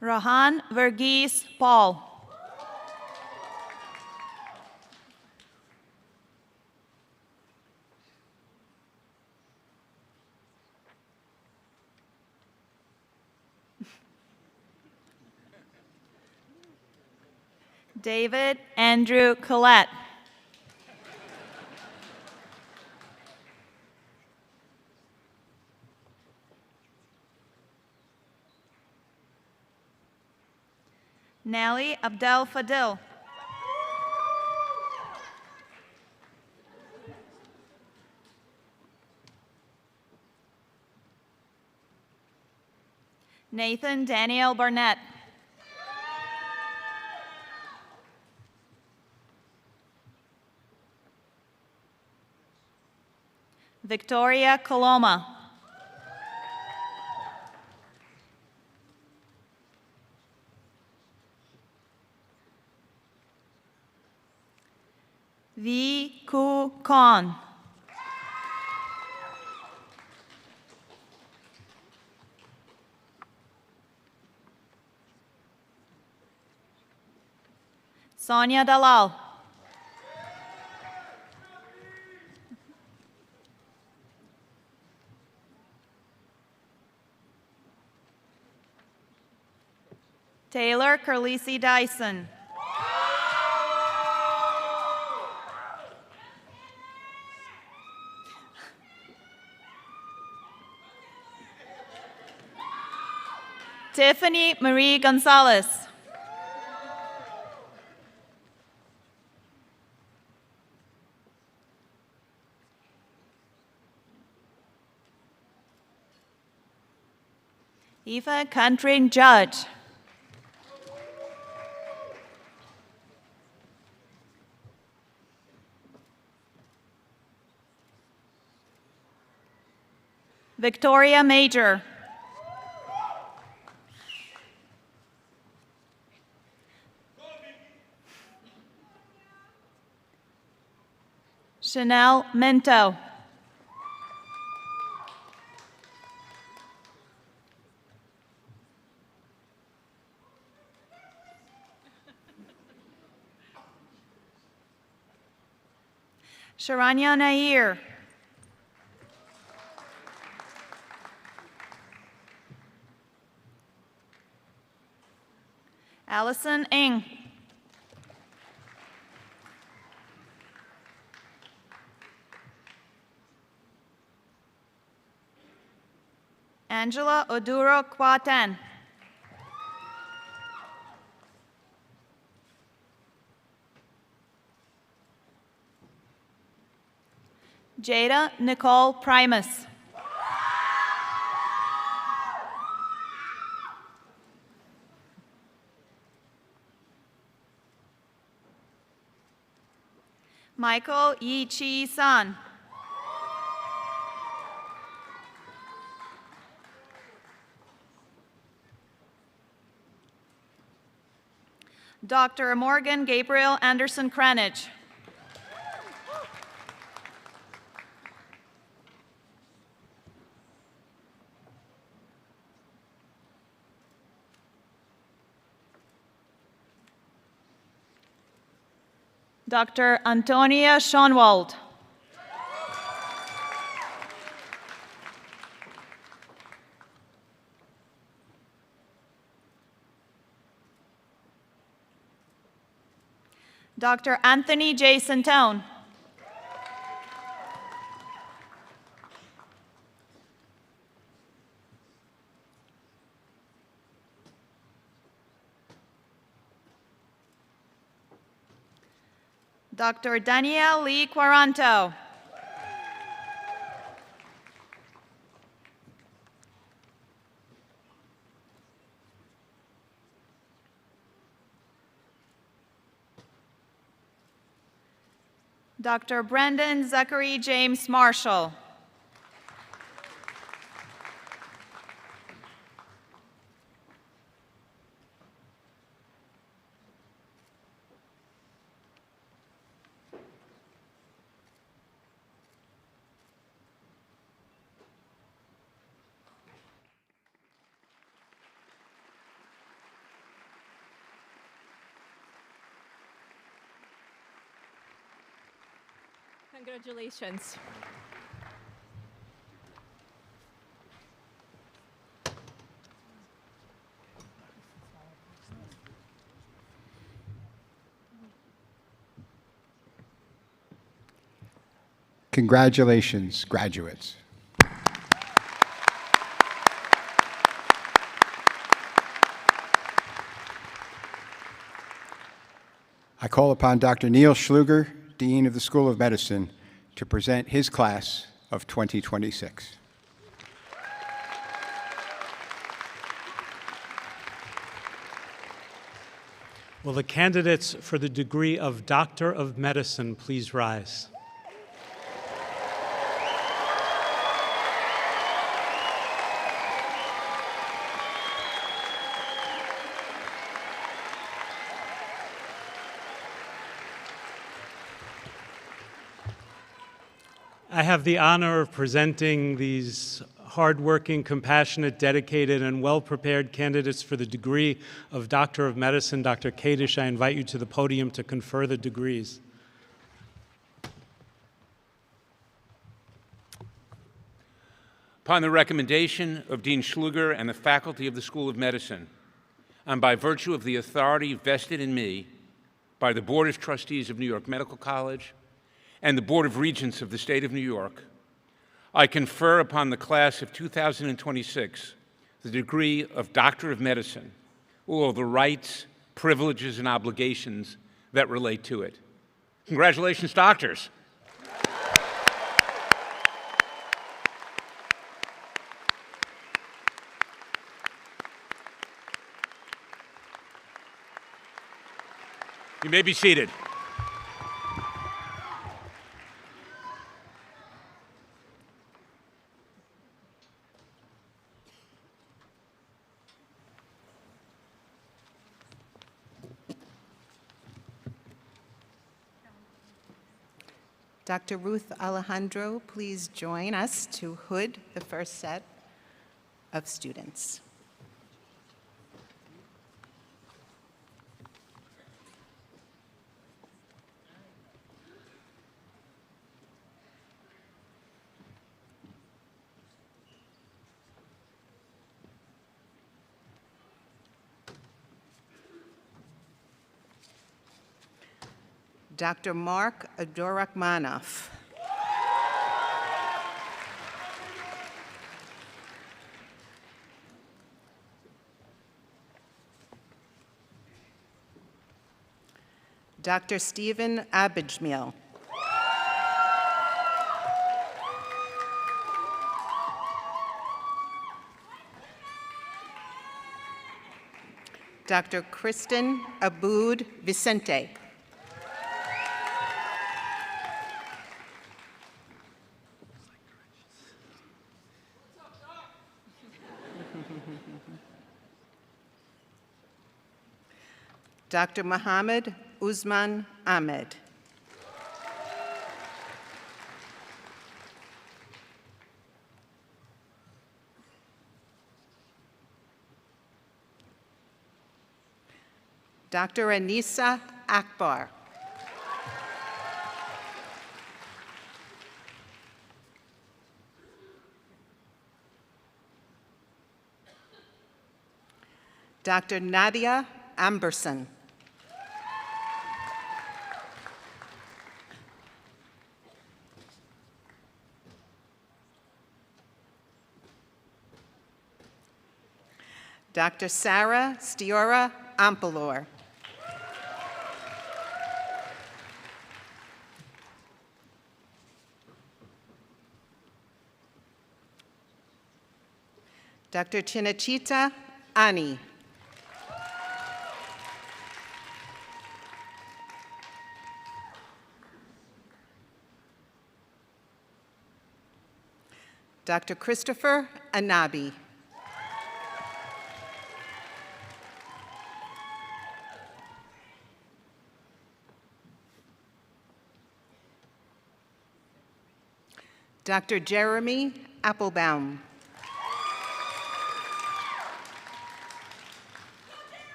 Rohan Verghese Paul. David Andrew Collette. Nelly Abdel Fadil. Nathan Daniel Barnett. Victoria Coloma. V. Ku Khan. Sonia Dalal. Taylor Carlisi Dyson. Tiffany Marie Gonzalez. Eva Country Judge. Victoria Major. Chanel Minto. Sharanya Nair. Allison Ng. Angela Oduro Kwatan. Jada Nicole Primus. Michael Yi Chi San. Dr. Morgan Gabriel Anderson Cranage. Dr. Antonia Schoenwald. Dr. Anthony J. Santone. Dr. Danielle Lee Quaranto. Dr. Brendan Zachary James Marshall. Congratulations. Congratulations, graduates. I call upon Dr. Neil Schluger, Dean of the School of Medicine, to present his class of 2026. Will the candidates for the degree of Doctor of Medicine please rise? I have the honor of presenting these hardworking, compassionate, dedicated, and well-prepared candidates for the degree of Doctor of Medicine. Dr. Kadish, I invite you to the podium to confer the degrees. Upon the recommendation of Dean Schluger and the faculty of the School of Medicine, and by virtue of the authority vested in me by the Board of Trustees of New York Medical College and the Board of Regents of the State of New York, I confer upon the class of 2026 the degree of Doctor of Medicine, all the rights, privileges, and obligations that relate to it. Congratulations, doctors. You may be seated. Dr. Ruth Alejandro, please join us to hood the first set of students. Dr. Mark Adorakmanov. Dr. Stephen Abijmil. Dr. Kristen Aboud Vicente. Dr. Mohammed Usman Ahmed. Dr. Anisa Akbar. Dr. Nadia Amberson. Dr. Sarah Stiora Ampalor. Dr. Chinachita Ani. Dr. Christopher Anabi. Dr. Jeremy Applebaum.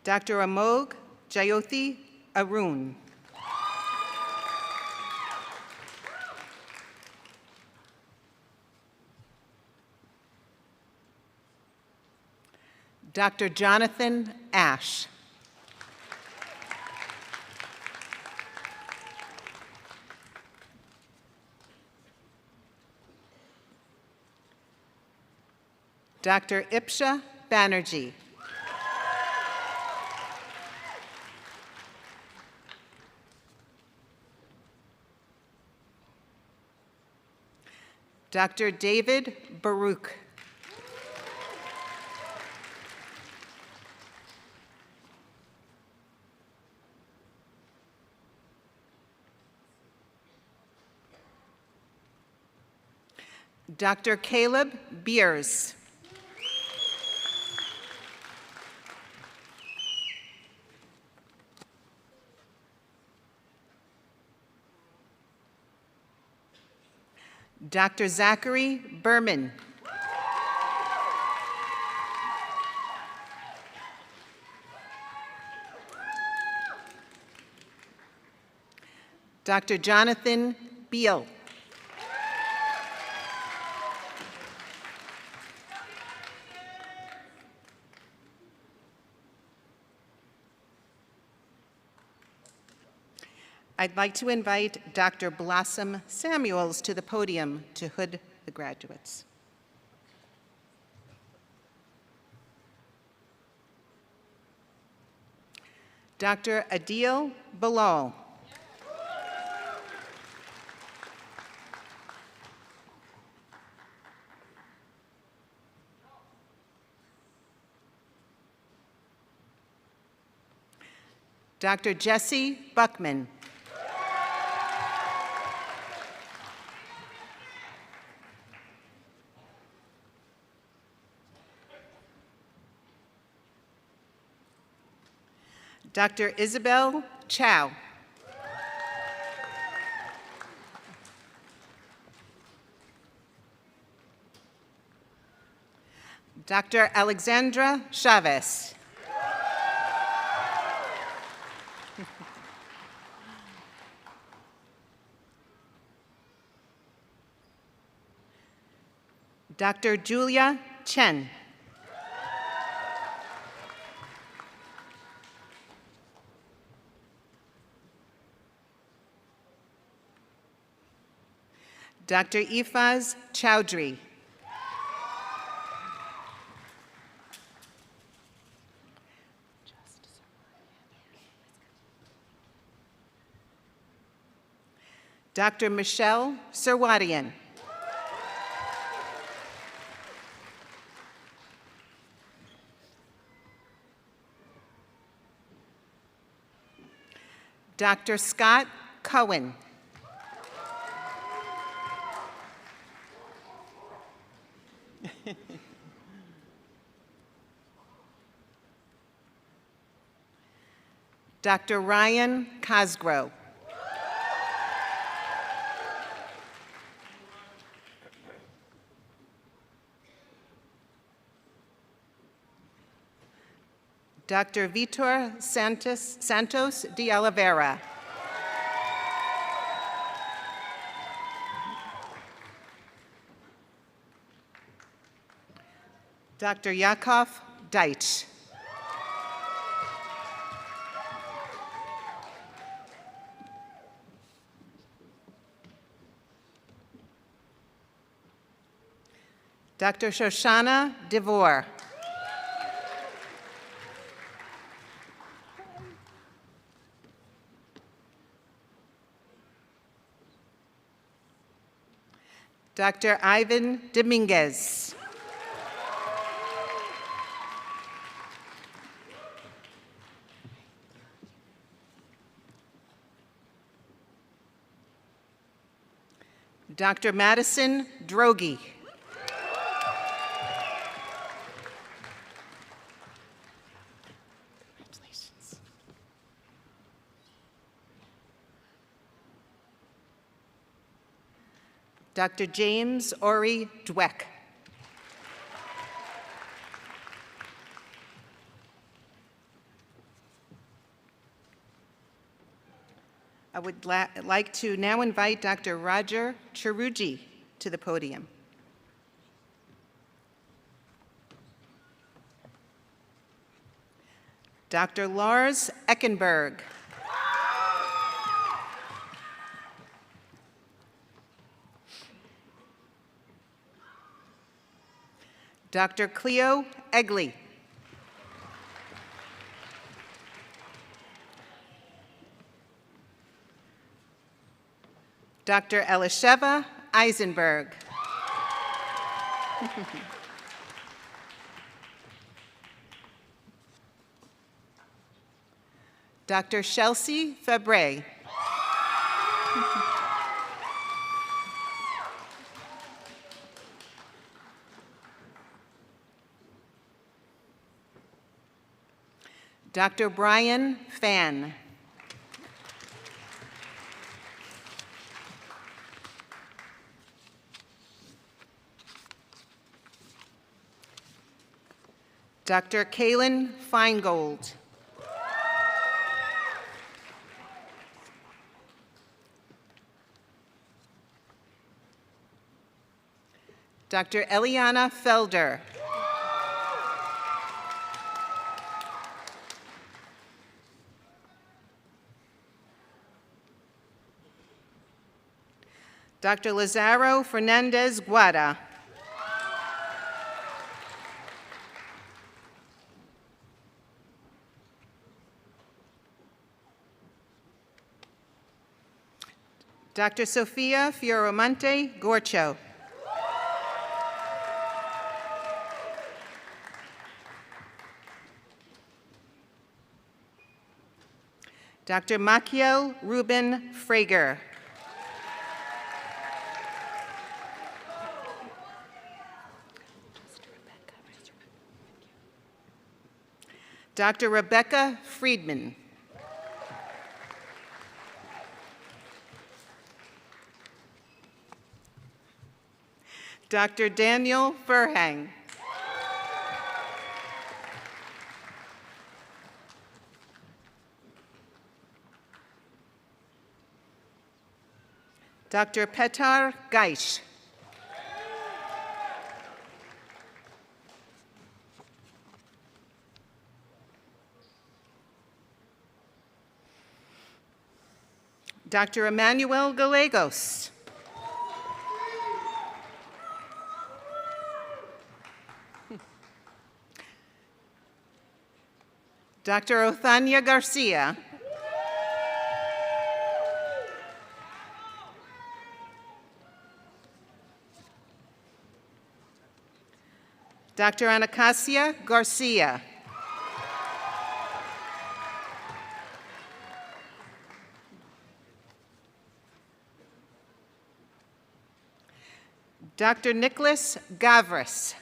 Dr. Amog Jyothi Arun. Dr. Jonathan Ash. Dr. Ipsha Banerjee. Dr. David Baruch. Dr. Caleb Beers. Dr. Zachary Berman. Dr. Jonathan Beal. I'd like to invite Dr. Blossom Samuels to the podium to hood the graduates. Dr. Adil Bilal. Dr. Jesse Buckman. Dr. Isabel Chow. Dr. Alexandra Chavez. Dr. Julia Chen. Dr. Ifaz Chowdhury. Dr. Michelle Serwadian. Dr. Scott Cohen. Dr. Ryan Cosgrove. Dr. Vitor Santos de Oliveira. Dr. Yakov Deitch. Dr. Shoshana DeVore. Dr. Ivan Dominguez. Dr. Madison Drogi. Congratulations. Dr. James Ori Dweck. I would like to now invite Dr. Roger Cherugi to the podium. Dr. Lars Eckenberg. Dr. Cleo Egley. Dr. Elisheva Eisenberg. Dr. Chelsea Fabre. Dr. Brian Fan. Dr. Kaylin Feingold. Dr. Eliana Felder. Dr. Lazaro Fernandez Guada. Dr. Sofia Fioramonte Gorcho. Dr. Machiel Ruben Frager. Dr. Rebecca Friedman. Dr. Daniel Verhang. Dr. Petar Geish. Dr. Emmanuel Gallegos. Dr. Othania Garcia. Dr. Anacasia Garcia. Dr. Nicholas Gavris.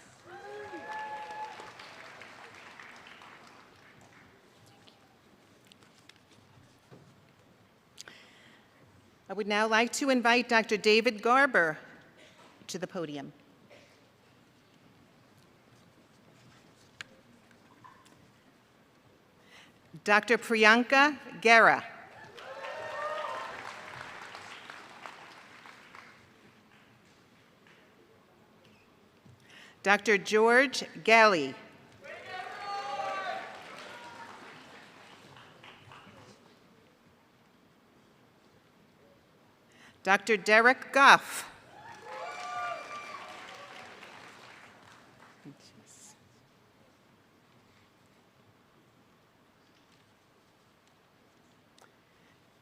I would now like to invite Dr. David Garber to the podium. Dr. Priyanka Gera. Dr. George Galley. Dr. Derek Goff.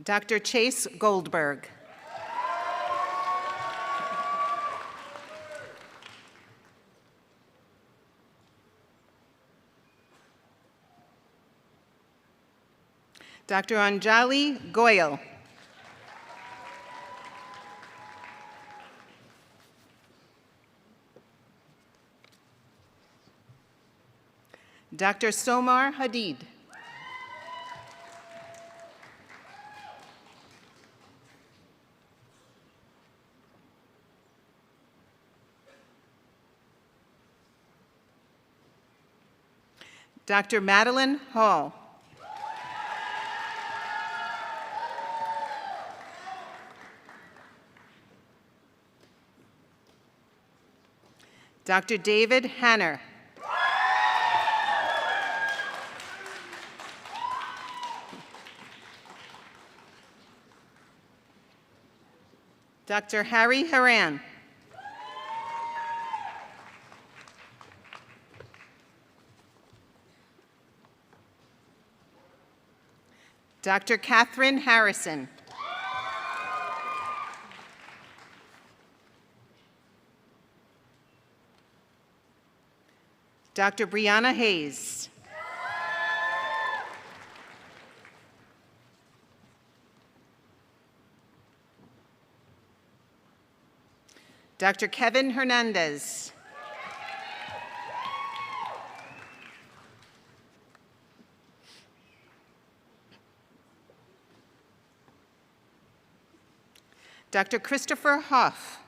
Dr. Chase Goldberg. Dr. Anjali Goyal. Dr. Somar Hadid. Dr. Madeline Hall. Dr. David Hanner. Dr. Harry Haran. Dr. Catherine Harrison. Dr. Brianna Hayes. Dr. Kevin Hernandez. Dr. Christopher Hoff.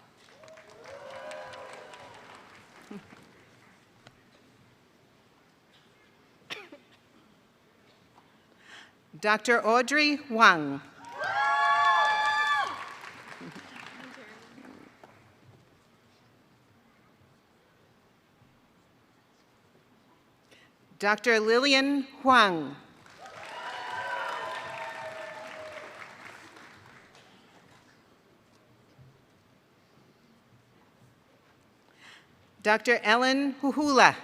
Dr. Audrey Wang. Dr. Lillian Huang. Dr. Ellen Huhula.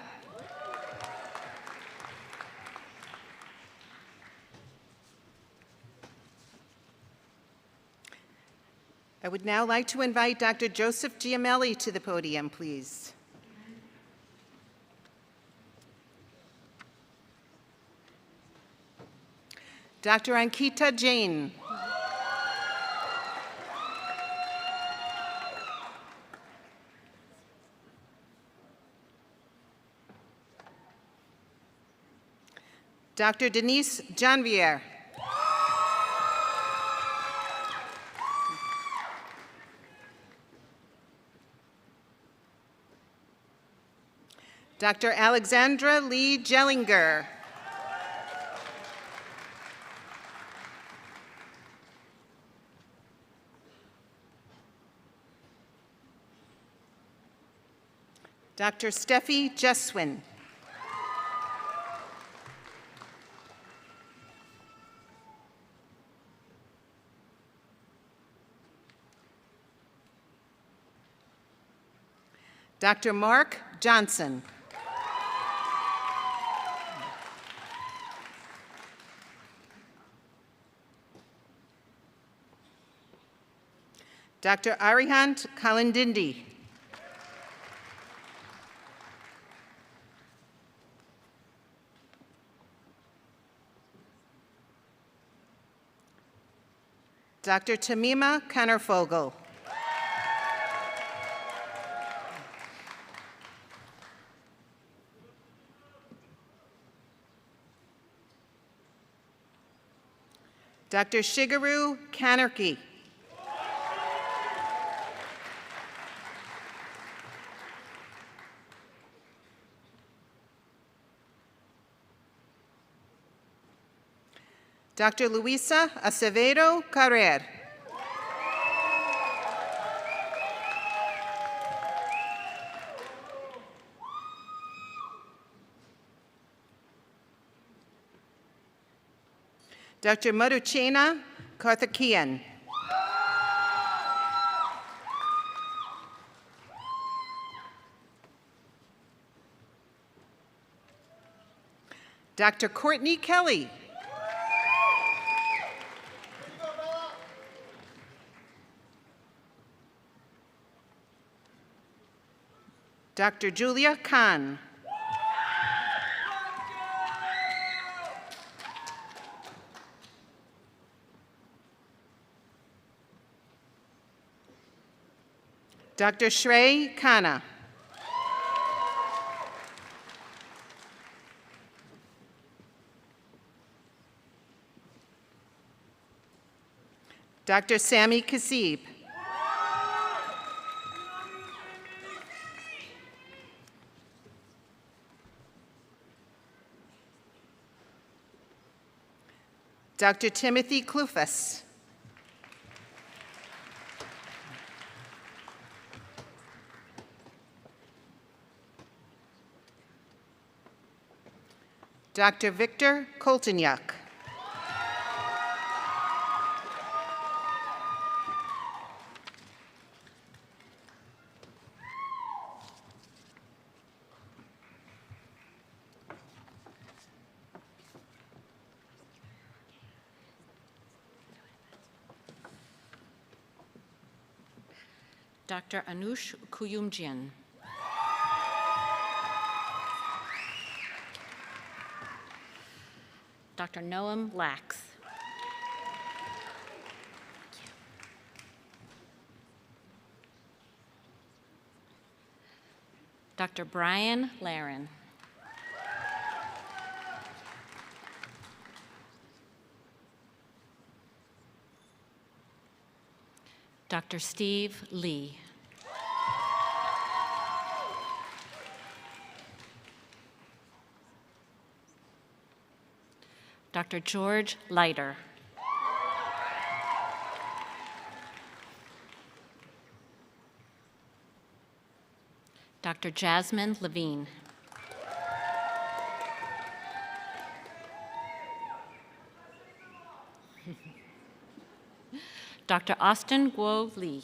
I would now like to invite Dr. Joseph Giamelli to the podium, please. Dr. Ankita Jain. Dr. Denise Janvier. Dr. Alexandra Lee Jellinger. Dr. Steffi Jeswin. Dr. Mark Johnson. Dr. Arihant Kalindindi. Dr. Tamima Kannerfogel. Dr. Shigeru Kanerki. Dr. Luisa Acevedo Carrer. Dr. Madhuchena Karthikeyan. Dr. Courtney Kelly. Dr. Julia Khan. Dr. Shrey Khanna. Dr. Sami Kasib. Dr. Timothy Klufas. Dr. Victor Kolteniuk. Dr. Anush Kuyumjian. Dr. Noam Lax. Dr. Brian Laren. Dr. Steve Lee. Dr. George Leiter. Dr. Jasmine Levine. Dr. Austin Guo Lee.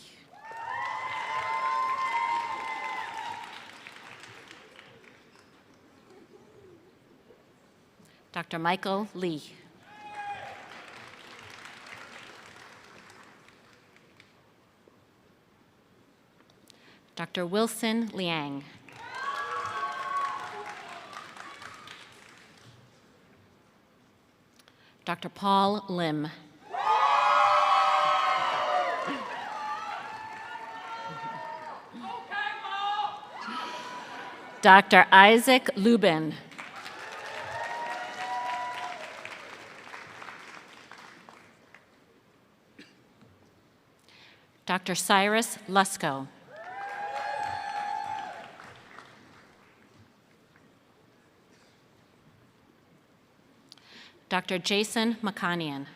Dr. Michael Lee. Dr. Wilson Liang. Dr. Paul Lim. Dr. Isaac Lubin. Dr. Cyrus Lusko. Dr. Jason McConian.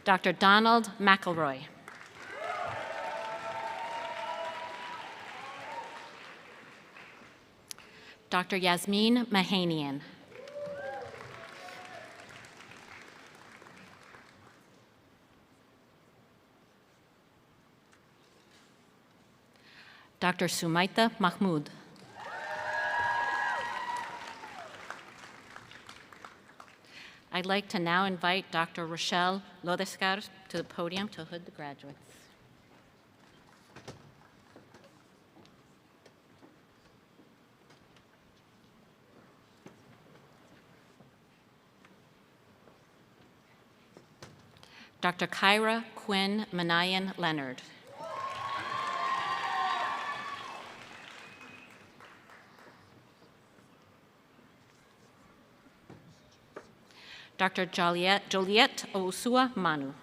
Dr. Donald McElroy. Dr. Yasmin Mahanian. Dr. Sumaita Mahmood. I'd like to now invite Dr. Rochelle Lodeskar to the podium to hood the graduates. Dr. Kyra Quinn Manayan Leonard. Dr. Joliet Ousua Manu.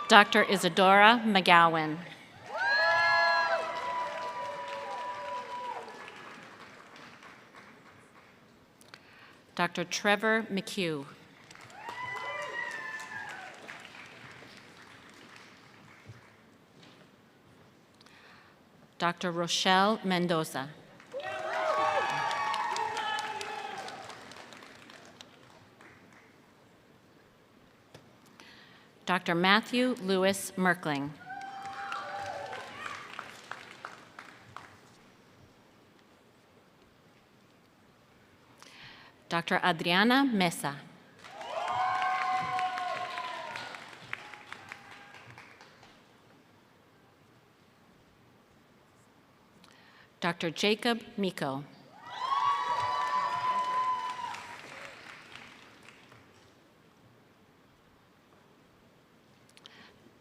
Dr. Isadora McGowan. Dr. Trevor McHugh. Dr. Rochelle Mendoza. Dr. Matthew Lewis Merkling. Dr. Adriana Mesa. Dr. Jacob Miko.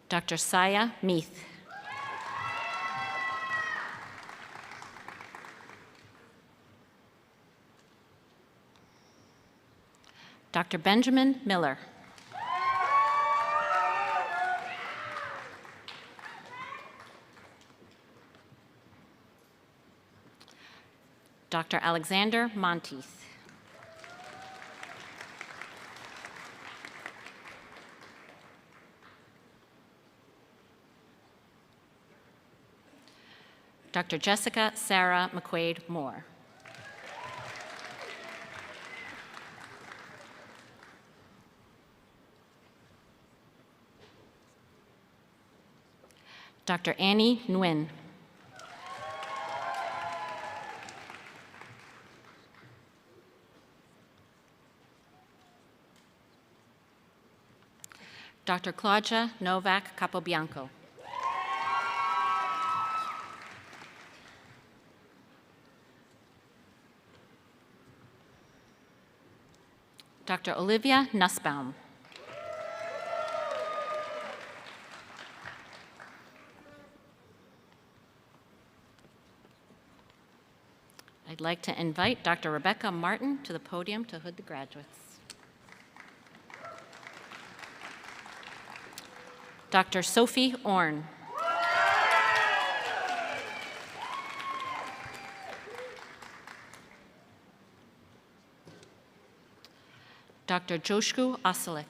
Dr. Saya Meath. Dr. Benjamin Miller. Dr. Alexander Monteith. Dr. Jessica Sarah McQuaid Moore. Dr. Annie Nguyen. Dr. Claudia Novak Capobianco. Dr. Olivia Nussbaum. I'd like to invite Dr. Rebecca Martin to the podium to hood the graduates. Dr. Sophie Orn. Dr. Joshku Oselik.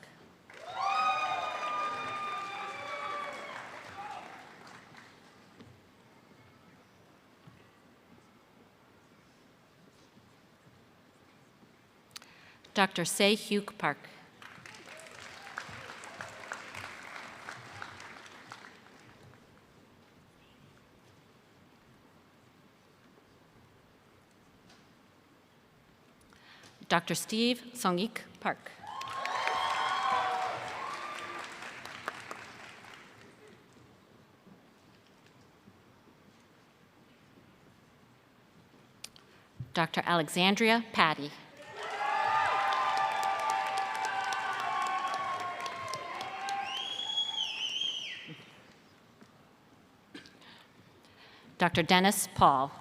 Dr. Se-Hyuk Park. Dr. Steve Songik Park. Dr. Alexandria Patty. Dr. Dennis Paul.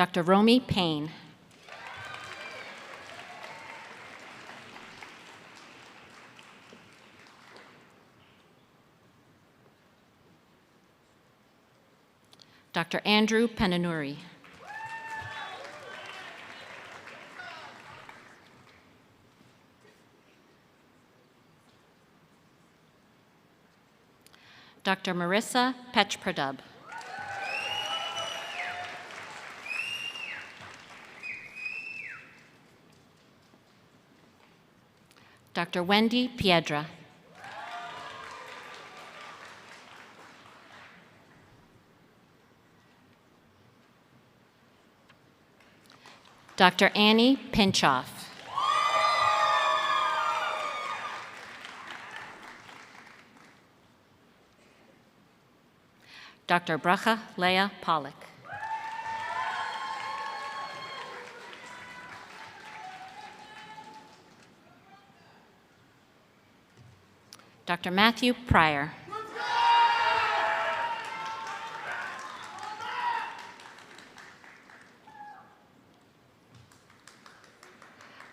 Dr. Romy Payne. Dr. Andrew Penanuri. Dr. Marissa Pechpradub. Dr. Wendy Piedra. Dr. Annie Pinchoff. Dr. Bracha Leah Pollock. Dr. Matthew Pryor.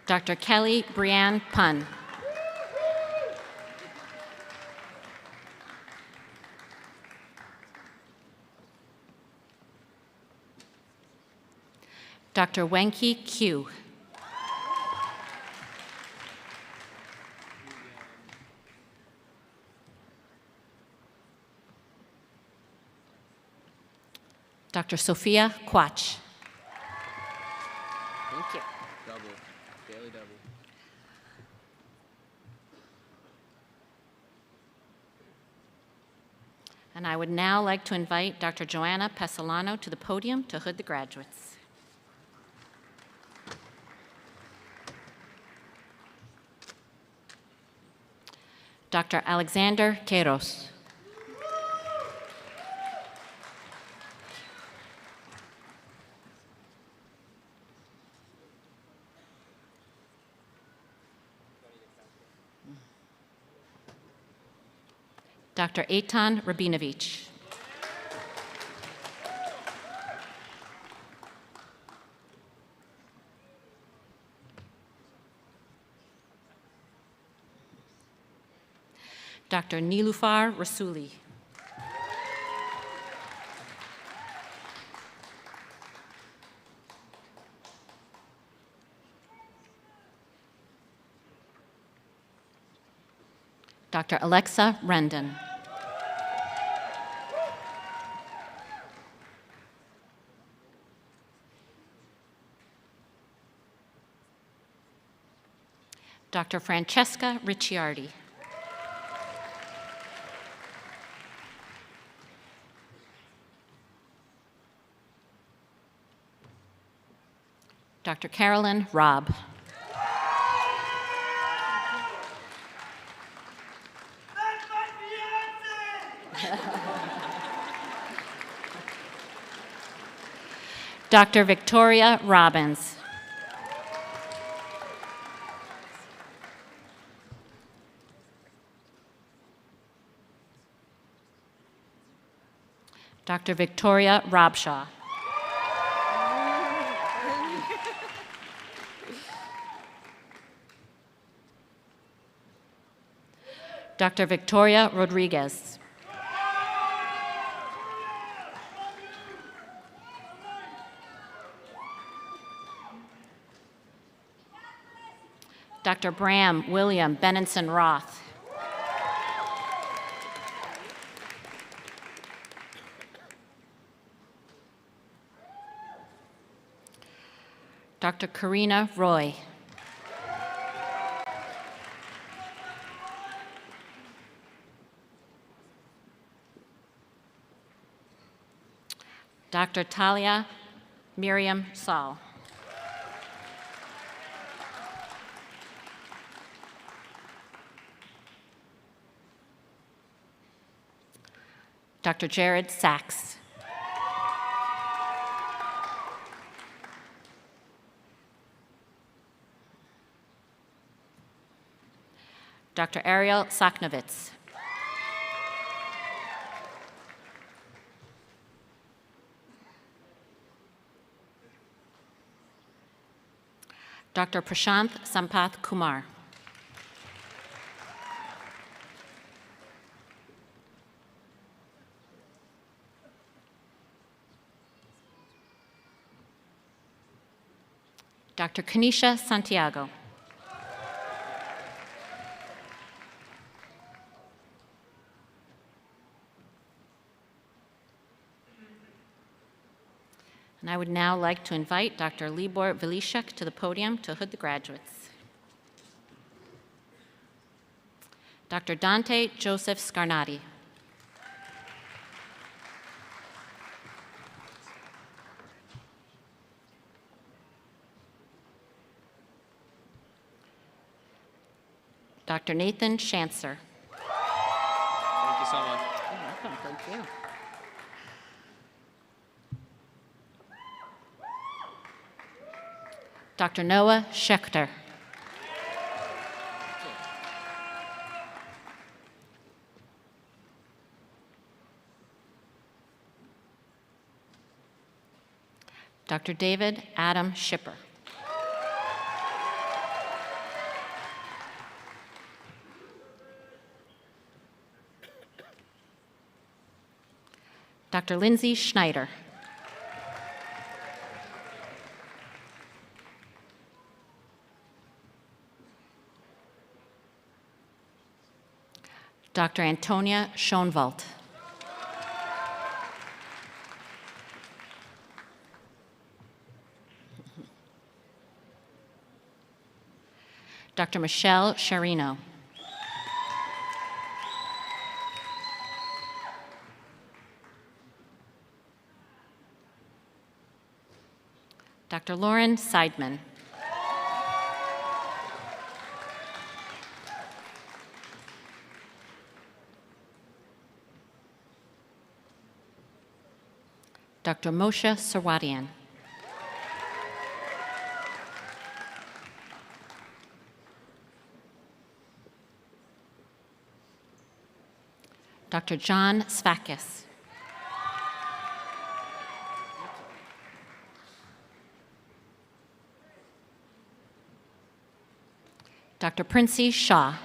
Dr. Kelly Brianne Pun. Dr. Wenki Q. Dr. Sophia Quach. Thank you. Double, daily double. And I would now like to invite Dr. Joanna Pesolano to the podium to hood the graduates. Dr. Alexander Queiroz. Dr. Eitan Rabinovich. Dr. Nilufar Rasuli. Dr. Alexa Rendon. Dr. Francesca Ricciardi. Dr. Carolyn Robb. Dr. Victoria Robbins. Dr. Victoria Robshaw. Dr. Victoria Rodriguez. Dr. Bram William Benenson Roth. Dr. Karina Roy. Dr. Talia Miriam Saul. Dr. Jared Sachs. Dr. Ariel Saknovitz. Dr. Prashanth Sampath Kumar. Dr. Kanisha Santiago. And I would now like to invite Dr. Libor Velishek to the podium to hood the graduates. Dr. Dante Joseph Scarnati. Dr. Nathan Chancellor. Thank you so much. You're welcome, thank you. Dr. Noah Schechter. Dr. David Adam Schipper. Dr. Lindsay Schneider. Dr. Antonia Schoenwald. Dr. Michelle Sharino. Dr. Lauren Seidman. Dr. Moshe Sarwadian. Dr. John Svakis. Dr. Princey Shaw.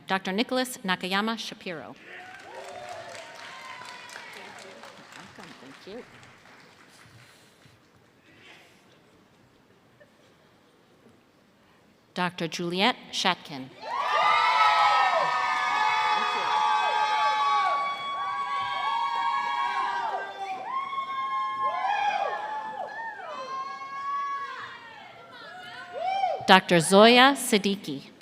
Dr. Nicholas Nakayama Shapiro. Welcome, thank you. Dr. Juliette Shatkin. Dr. Zoya Siddiqui.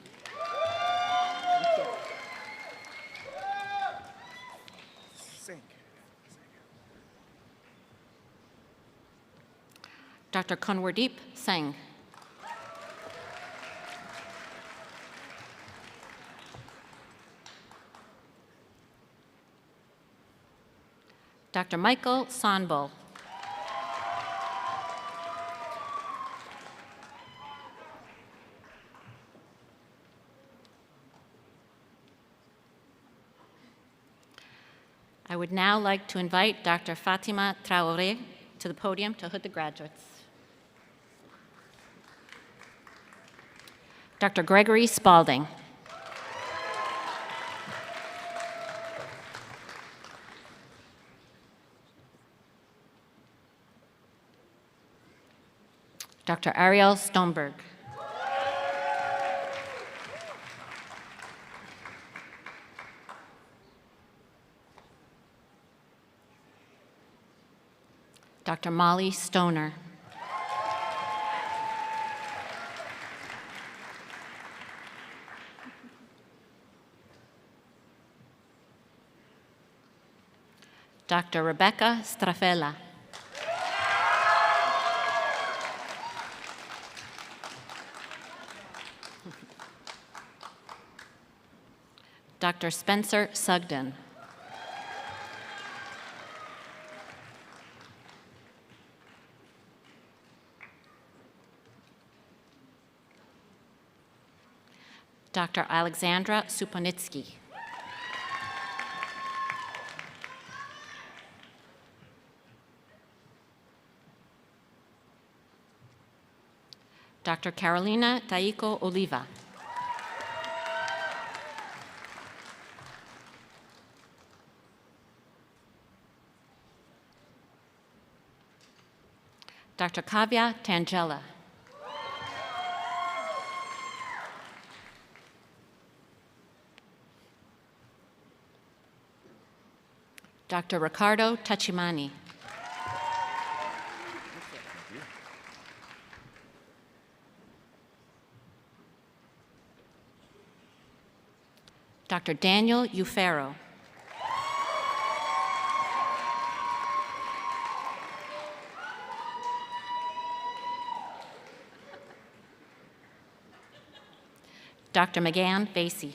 Dr. Kanwardeep Singh. Dr. Michael Sonbul. I would now like to invite Dr. Fatima Traoré to the podium to hood the graduates. Dr. Gregory Spalding. Dr. Ariel Stoneberg. Dr. Molly Stoner. Dr. Rebecca Strafella. Dr. Spencer Sugden. Dr. Alexandra Suponitsky. Dr. Carolina Taiko Oliva. Dr. Kavya Tangella. Dr. Ricardo Tachimani. Dr. Daniel Ufero. Dr. McGann Basie.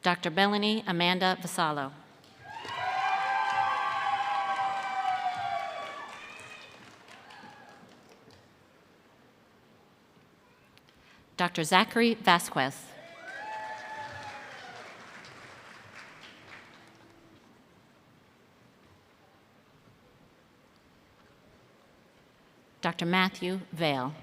Dr. Melanie Amanda Vassallo. Dr. Zachary Vasquez. Dr. Matthew Vale.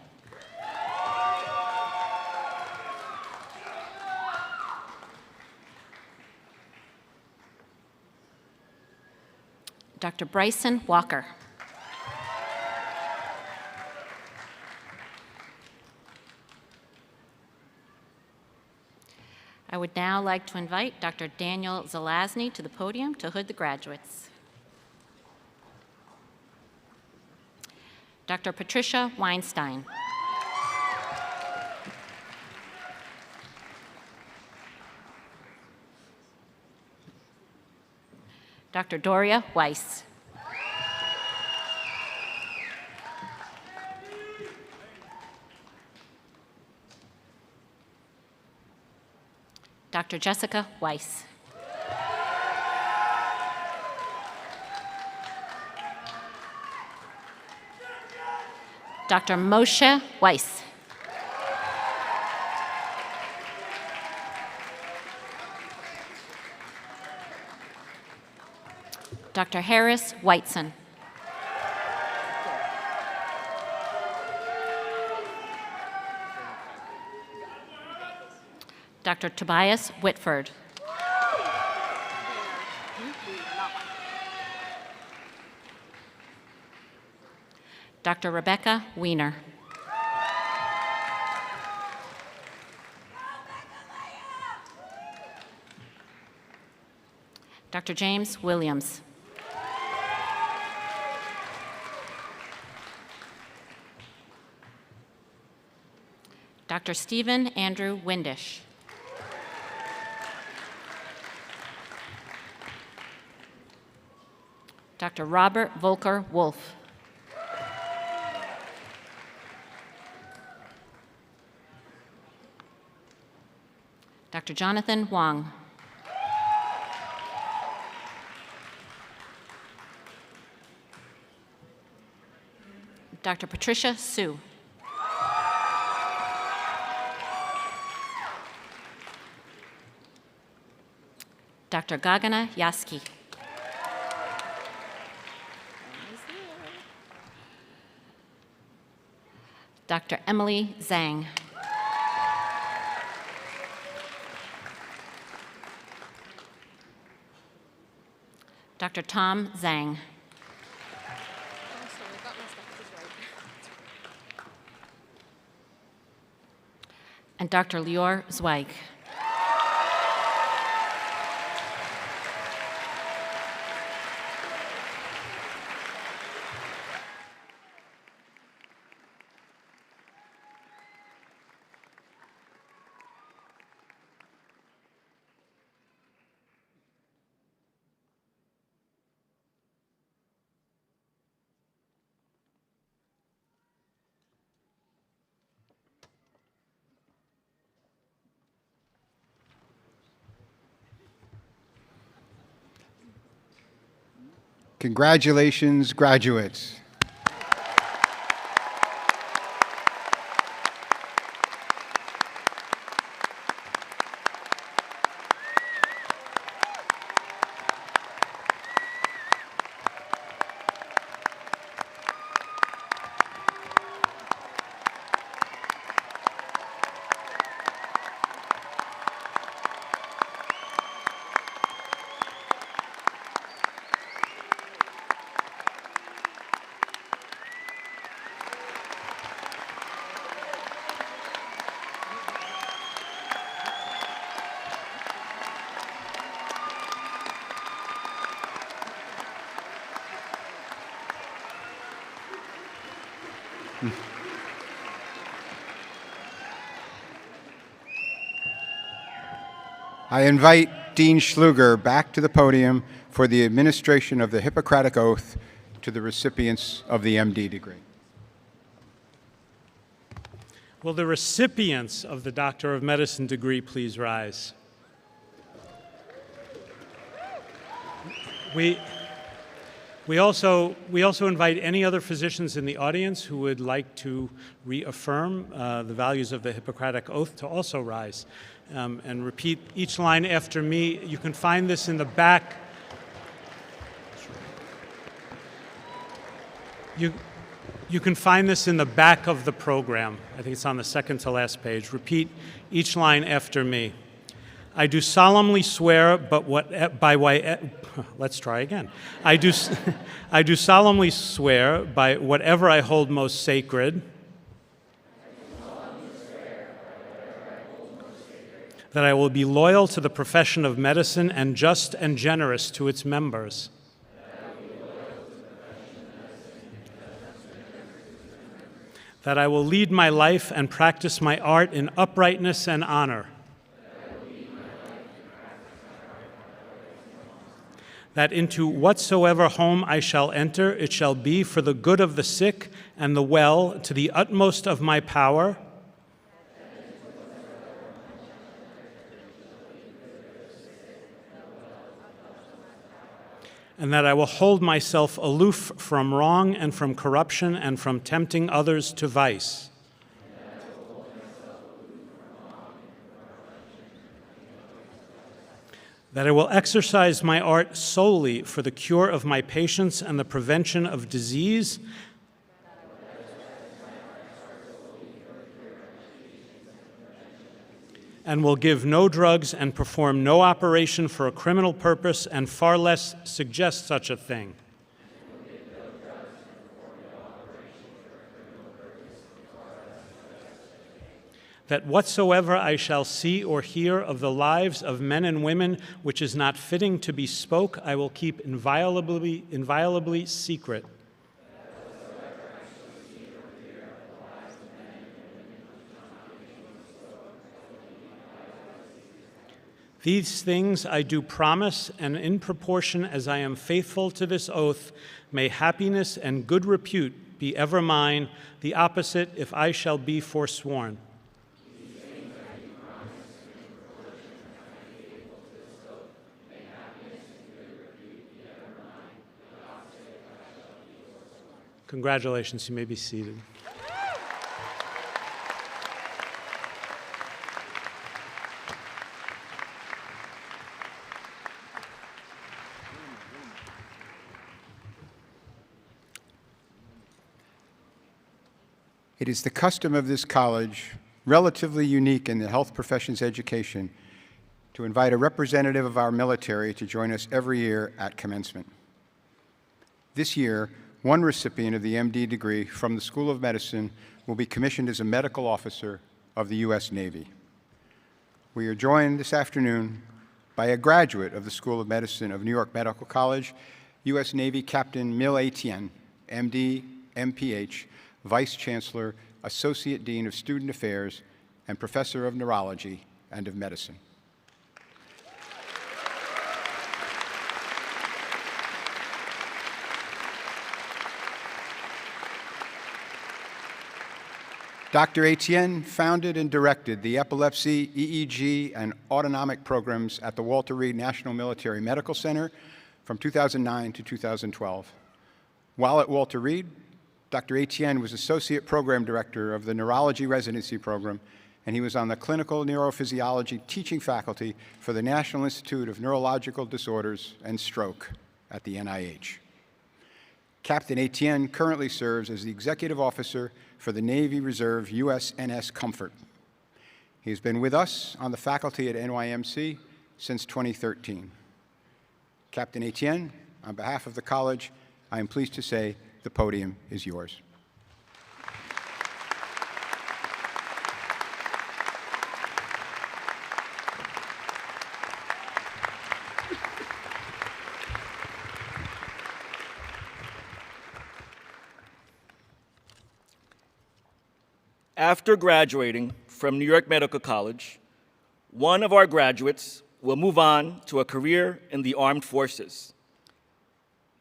Dr. Bryson Walker. I would now like to invite Dr. Daniel Zelazny to the podium to hood the graduates. Dr. Patricia Weinstein. Dr. Doria Weiss. Dr. Jessica Weiss. Dr. Moshe Weiss. Dr. Harris Whiteson. Dr. Tobias Whitford. Dr. Rebecca Weiner. Dr. James Williams. Dr. Stephen Andrew Windish. Dr. Robert Volker Wolf. Dr. Jonathan Wong. Dr. Patricia Su. Dr. Gagana Yaski. Dr. Emily Zhang. Dr. Tom Zhang. And Dr. Lior Zweig. Congratulations, graduates. I invite Dean Schluger back to the podium for the administration of the Hippocratic Oath to the recipients of the MD degree. Will the recipients of the Doctor of Medicine degree please rise? We also invite any other physicians in the audience who would like to reaffirm the values of the Hippocratic Oath to also rise and repeat each line after me. You can find this in the back. You can find this in the back of the program. I think it's on the second to last page. Repeat each line after me. I do solemnly swear, let's try again. I do solemnly swear by whatever I hold most sacred, that I will be loyal to the profession of medicine and just and generous to its members. That I will lead my life and practice my art in uprightness and honor. That into whatsoever home I shall enter, it shall be for the good of the sick and the well, to the utmost of my power. And that I will hold myself aloof from wrong and from corruption and from tempting others to vice. That I will exercise my art solely for the cure of my patients and the prevention of disease. And will give no drugs and perform no operation for a criminal purpose, and far less suggest such a thing. That whatsoever I shall see or hear of the lives of men and women which is not fitting to be spoke, I will keep inviolably secret. These things I do promise, and in proportion as I am faithful to this oath, may happiness and good repute be ever mine, the opposite if I shall be forsworn. Congratulations, you may be seated. It is the custom of this college, relatively unique in the health professions education, to invite a representative of our military to join us every year at commencement. This year, one recipient of the MD degree from the School of Medicine will be commissioned as a medical officer of the U.S. Navy. We are joined this afternoon by a graduate of the School of Medicine of New York Medical College, U.S. Navy Captain Mil Etienne, MD, MPH, Vice Chancellor, Associate Dean of Student Affairs, and Professor of Neurology and of Medicine. Dr. Etienne founded and directed the epilepsy, EEG, and autonomic programs at the Walter Reed National Military Medical Center from 2009 to 2012. While at Walter Reed, Dr. Etienne was Associate Program Director of the Neurology Residency Program, and he was on the Clinical Neurophysiology teaching faculty for the National Institute of Neurological Disorders and Stroke at the NIH. Captain Etienne currently serves as the Executive Officer for the Navy Reserve USNS Comfort. He has been with us on the faculty at NYMC since 2013. Captain Etienne, on behalf of the college, I am pleased to say the podium is yours. After graduating from New York Medical College, one of our graduates will move on to a career in the armed forces.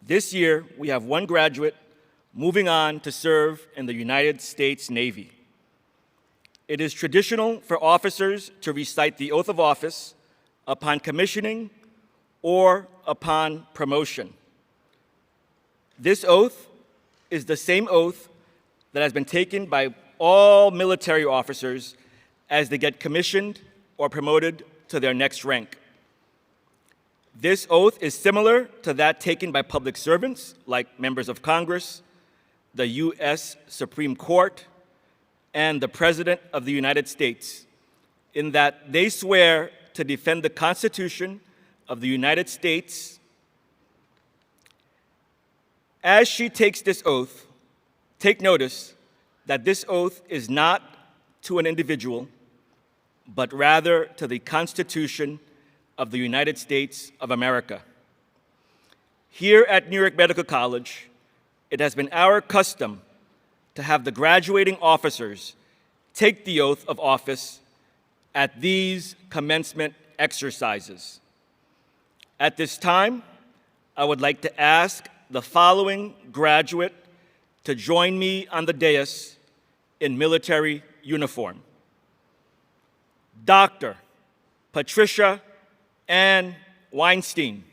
This year, we have one graduate moving on to serve in the United States Navy. It is traditional for officers to recite the oath of office upon commissioning or upon promotion. This oath is the same oath that has been taken by all military officers as they get commissioned or promoted to their next rank. This oath is similar to that taken by public servants like members of Congress, the U.S. Supreme Court, and the President of the United States, in that they swear to defend the Constitution of the United States. As she takes this oath, take notice that this oath is not to an individual, but rather to the Constitution of the United States of America. Here at New York Medical College, it has been our custom to have the graduating officers take the oath of office at these commencement exercises. At this time, I would like to ask the following graduate to join me on the dais in military uniform. Dr. Patricia Ann Weinstein.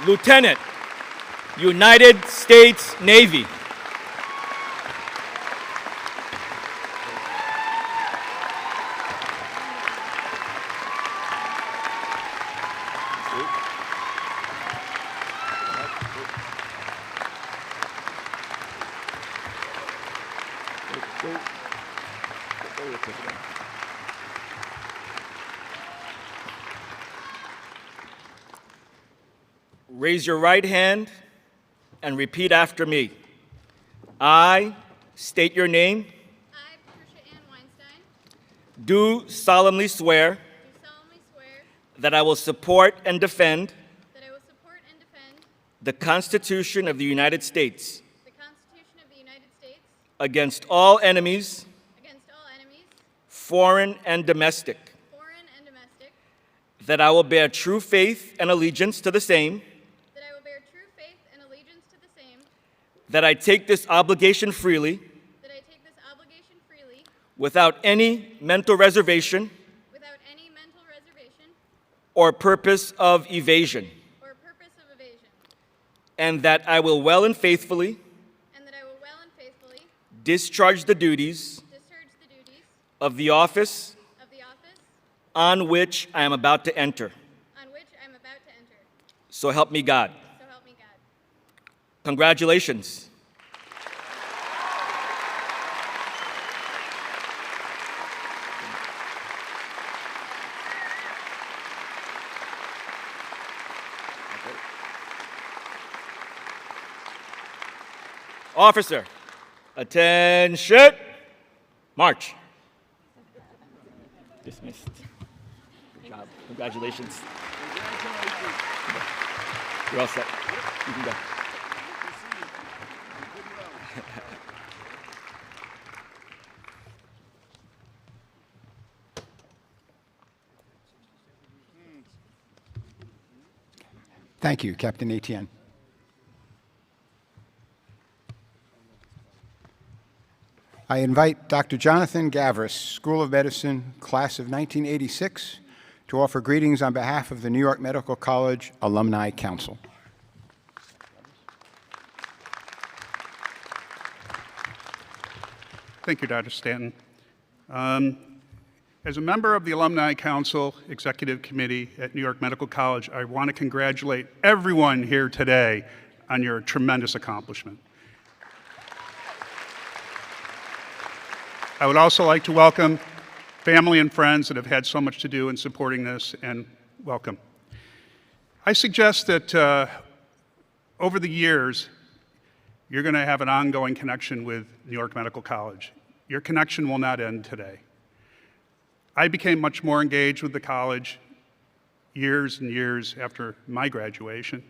Lieutenant, United States Navy. Raise your right hand and repeat after me. I state your name. I, Patricia Ann Weinstein, Do solemnly swear that I will support and defend the Constitution of the United States against all enemies, foreign and domestic, that I will bear true faith and allegiance to the same, that I take this obligation freely, without any mental reservation or purpose of evasion, and that I will well and faithfully discharge the duties of the office on which I am about to enter. So help me God. Congratulations. Officer, attention, march. Dismissed. Good job. Congratulations. You're all set. You can go. Thank you, Captain Etienne. I invite Dr. Jonathan Gavris, School of Medicine, Class of 1986, to offer greetings on behalf of the New York Medical College Alumni Council. Thank you, Dr. Stanton. As a member of the Alumni Council Executive Committee at New York Medical College, I want to congratulate everyone here today on your tremendous accomplishment. I would also like to welcome family and friends that have had so much to do in supporting this, and welcome. I suggest that over the years, you're going to have an ongoing connection with New York Medical College. Your connection will not end today. I became much more engaged with the college years and years after my graduation.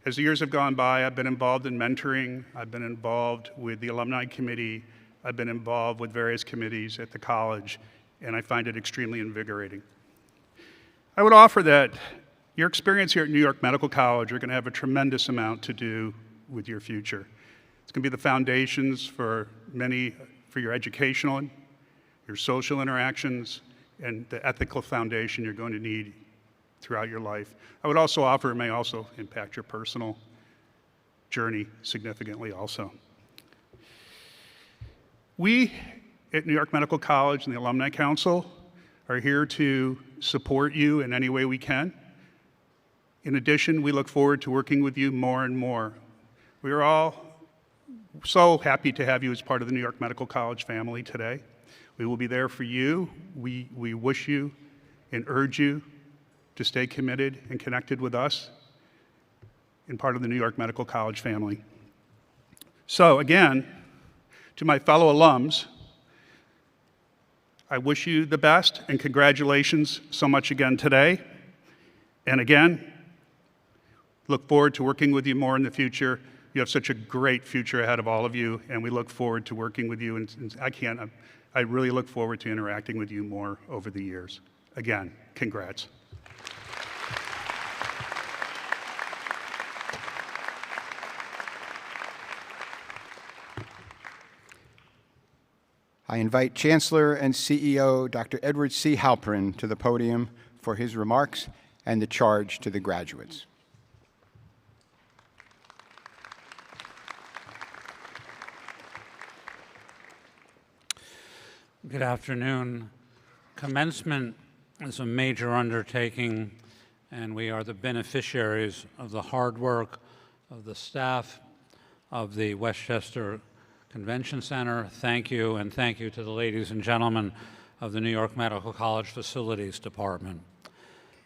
As the years have gone by, I've been involved in mentoring, I've been involved with the alumni committee, I've been involved with various committees at the college, and I find it extremely invigorating. I would offer that your experience here at New York Medical College are going to have a tremendous amount to do with your future. It's going to be the foundations for your educational, your social interactions, and the ethical foundation you're going to need throughout your life. I would also offer it may also impact your personal journey significantly also. We at New York Medical College and the Alumni Council are here to support you in any way we can In addition, we look forward to working with you more and more. We are all so happy to have you as part of the New York Medical College family today. We will be there for you. We wish you and urge you to stay committed and connected with us and part of the New York Medical College family. So again, to my fellow alums, I wish you the best and congratulations so much again today. And again, look forward to working with you more in the future. You have such a great future ahead of all of you, and we look forward to working with you. And I really look forward to interacting with you more over the years. Again, congrats. I invite Chancellor and CEO Dr. Edward C. Halperin to the podium for his remarks and the charge to the graduates. Good afternoon. Commencement is a major undertaking, and we are the beneficiaries of the hard work of the staff of the Westchester Convention Center. Thank you, and thank you to the ladies and gentlemen of the New York Medical College Facilities Department.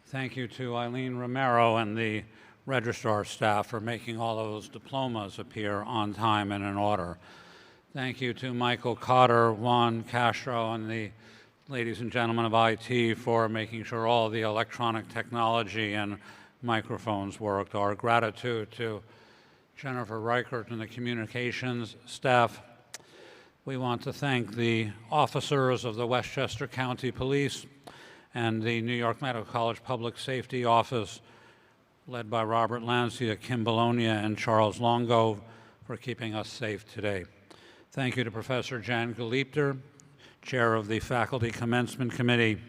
Thank you to Eileen Romero and the registrar staff for making all those diplomas appear on time and in order. Thank you to Michael Cotter, Juan Castro, and the ladies and gentlemen of IT for making sure all the electronic technology and microphones worked. Our gratitude to Jennifer Reichert and the communications staff. We want to thank the officers of the Westchester County Police and the New York Medical College Public Safety Office, led by Robert Lancia, Kim Bologna, and Charles Longo, for keeping us safe today. Thank you to Professor Jan Galiepter, Chair of the Faculty Commencement Committee,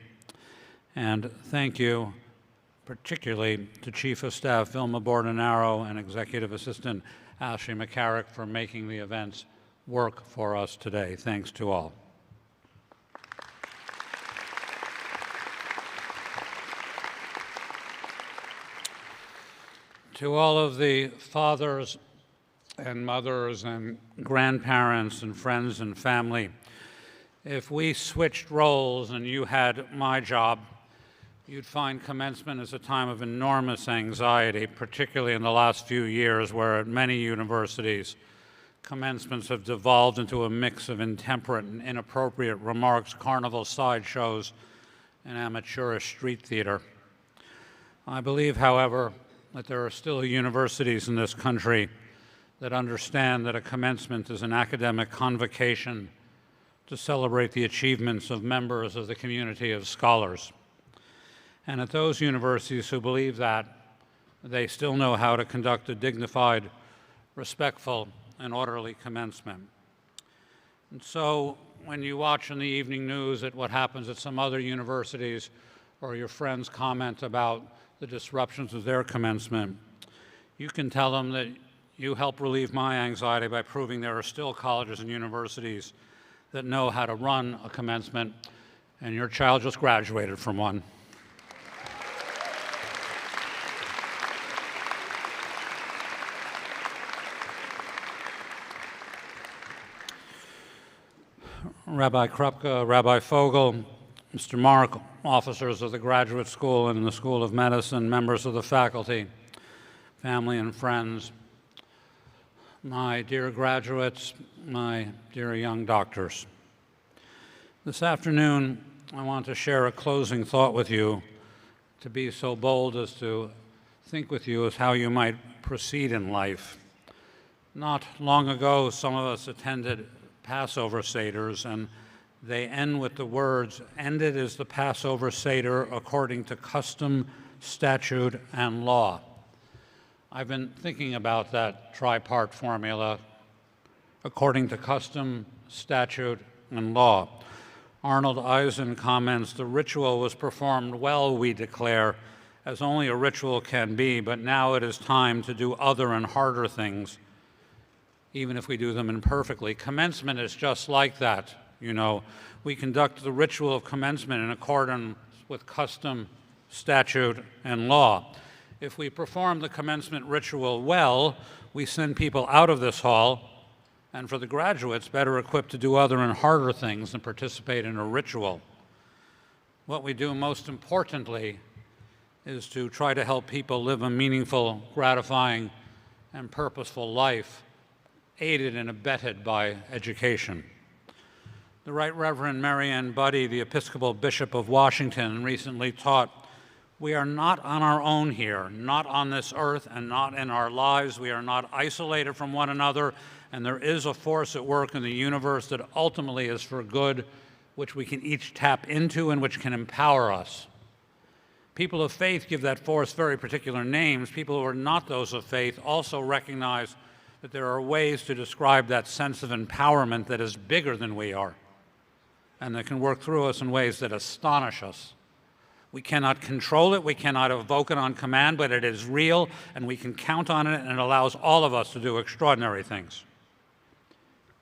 and thank you particularly to Chief of Staff Vilma Bordenaro and Executive Assistant Ashley McCarrick for making the events work for us today. Thanks to all. To all of the fathers and mothers and grandparents and friends and family, if we switched roles and you had my job, you'd find commencement is a time of enormous anxiety, particularly in the last few years where at many universities, commencements have devolved into a mix of intemperate and inappropriate remarks, carnival sideshows, and amateurish street theater. I believe, however, that there are still universities in this country that understand that a commencement is an academic convocation to celebrate the achievements of members of the community of scholars. And at those universities who believe that, they still know how to conduct a dignified, respectful, and orderly commencement. And so when you watch in the evening news at what happens at some other universities, or your friends comment about the disruptions of their commencement, you can tell them that you help relieve my anxiety by proving there are still colleges and universities that know how to run a commencement, and your child just graduated from one. Rabbi Krupka, Rabbi Fogel, Mr. Mark, officers of the Graduate School and the School of Medicine, members of the faculty, family and friends, my dear graduates, my dear young doctors. This afternoon, I want to share a closing thought with you, to be so bold as to think with you as how you might proceed in life. Not long ago, some of us attended Passover Seders, and they end with the words, "Ended is the Passover Seder according to custom, statute, and law." I've been thinking about that tripart formula, according to custom, statute, and law. Arnold Eisen comments, "The ritual was performed well, we declare, as only a ritual can be, but now it is time to do other and harder things, even if we do them imperfectly." Commencement is just like that, you know. We conduct the ritual of commencement in accordance with custom, statute, and law. If we perform the commencement ritual well, we send people out of this hall, and for the graduates, better equipped to do other and harder things than participate in a ritual. What we do most importantly is to try to help people live a meaningful, gratifying, and purposeful life, aided and abetted by education. The Right Reverend Mary Ann Buddy, the Episcopal Bishop of Washington, recently taught, "We are not on our own here, not on this earth and not in our lives. We are not isolated from one another, and there is a force at work in the universe that ultimately is for good, which we can each tap into and which can empower us." People of faith give that force very particular names. People who are not those of faith also recognize that there are ways to describe that sense of empowerment that is bigger than we are and that can work through us in ways that astonish us. We cannot control it, we cannot evoke it on command, but it is real and we can count on it, and it allows all of us to do extraordinary things.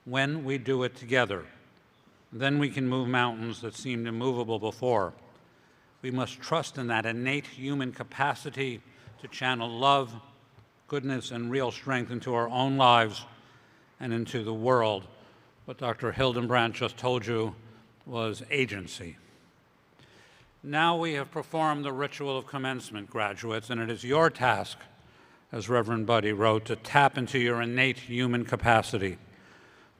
When we do it together, then we can move mountains that seemed immovable before. We must trust in that innate human capacity to channel love, goodness, and real strength into our own lives and into the world. What Dr. Hildenbrandt just told you was agency. Now we have performed the ritual of commencement, graduates, and it is your task, as Reverend Buddy wrote, to tap into your innate human capacity.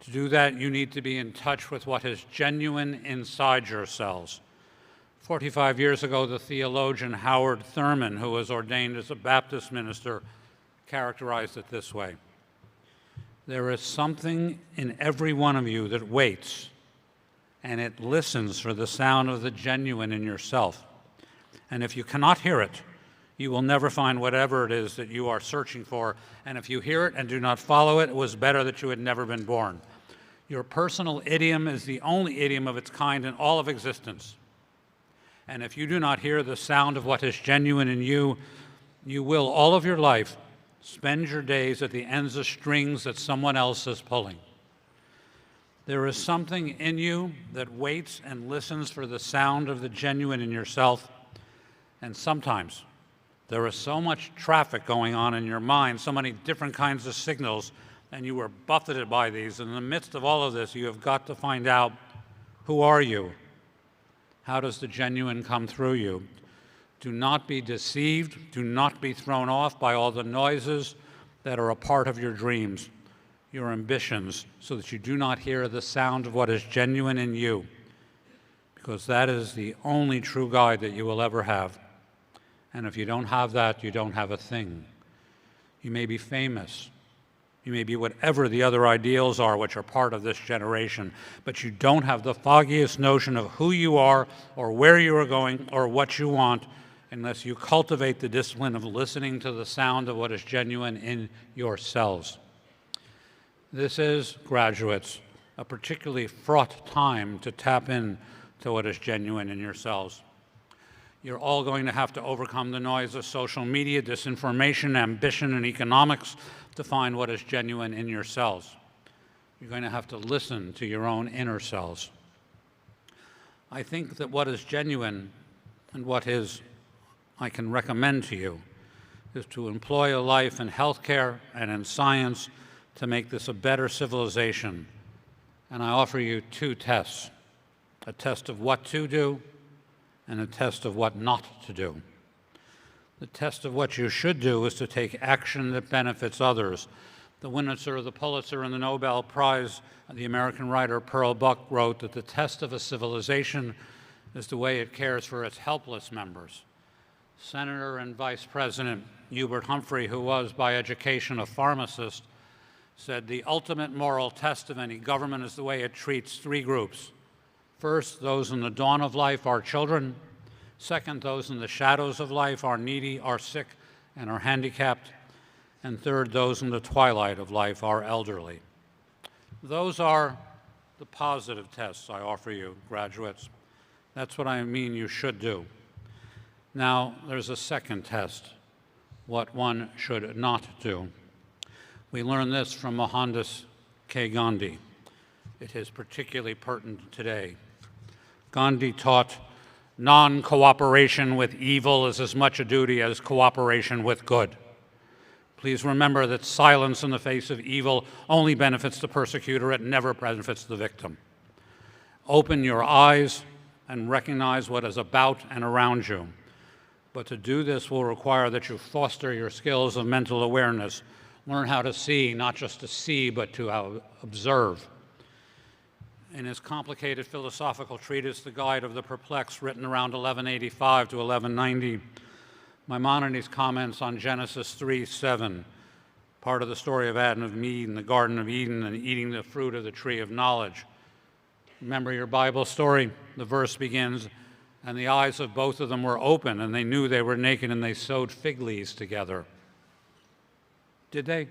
To do that, you need to be in touch with what is genuine inside yourselves. 45 years ago, the theologian Howard Thurman, who was ordained as a Baptist minister, characterized it this way: "There is something in every one of you that waits, and it listens for the sound of the genuine in yourself. And if you cannot hear it, you will never find whatever it is that you are searching for. And if you hear it and do not follow it, it was better that you had never been born." Your personal idiom is the only idiom of its kind in all of existence. And if you do not hear the sound of what is genuine in you, you will, all of your life, spend your days at the ends of strings that someone else is pulling. There is something in you that waits and listens for the sound of the genuine in yourself. And sometimes there is so much traffic going on in your mind, so many different kinds of signals, and you were buffeted by these. In the midst of all of this, you have got to find out, who are you? How does the genuine come through you? Do not be deceived. Do not be thrown off by all the noises that are a part of your dreams, your ambitions, so that you do not hear the sound of what is genuine in you, because that is the only true guide that you will ever have. And if you don't have that, you don't have a thing. You may be famous. You may be whatever the other ideals are which are part of this generation, but you don't have the foggiest notion of who you are or where you are going or what you want unless you cultivate the discipline of listening to the sound of what is genuine in yourselves. This is, graduates, a particularly fraught time to tap in to what is genuine in yourselves. You're all going to have to overcome the noise of social media, disinformation, ambition, and economics to find what is genuine in yourselves. You're going to have to listen to your own inner selves. I think that what is genuine and what is, I can recommend to you, is to employ a life in healthcare and in science to make this a better civilization. And I offer you two tests, a test of what to do and a test of what not to do. The test of what you should do is to take action that benefits others. The winner of the Pulitzer and the Nobel Prize, the American writer Pearl Buck, wrote that the test of a civilization is the way it cares for its helpless members. Senator and Vice President Hubert Humphrey, who was by education a pharmacist, said the ultimate moral test of any government is the way it treats three groups. First, those in the dawn of life, our children. Second, those in the shadows of life, our needy, our sick, and our handicapped. And third, those in the twilight of life, our elderly. Those are the positive tests I offer you, graduates. That's what I mean you should do. Now, there's a second test, what one should not do. We learn this from Mohandas K. Gandhi. It is particularly pertinent today. Gandhi taught Non-cooperation with evil is as much a duty as cooperation with good. Please remember that silence in the face of evil only benefits the persecutor, it never benefits the victim. Open your eyes and recognize what is about and around you. But to do this will require that you foster your skills of mental awareness. Learn how to see, not just to see, but to observe. In his complicated philosophical treatise, The Guide of the Perplexed, written around 1185 to 1190, Maimonides comments on Genesis 3:7, part of the story of Adam and Eve in the Garden of Eden and eating the fruit of the tree of knowledge. Remember your Bible story? The verse begins, "And the eyes of both of them were open, and they knew they were naked, and they sewed fig leaves together." Did they?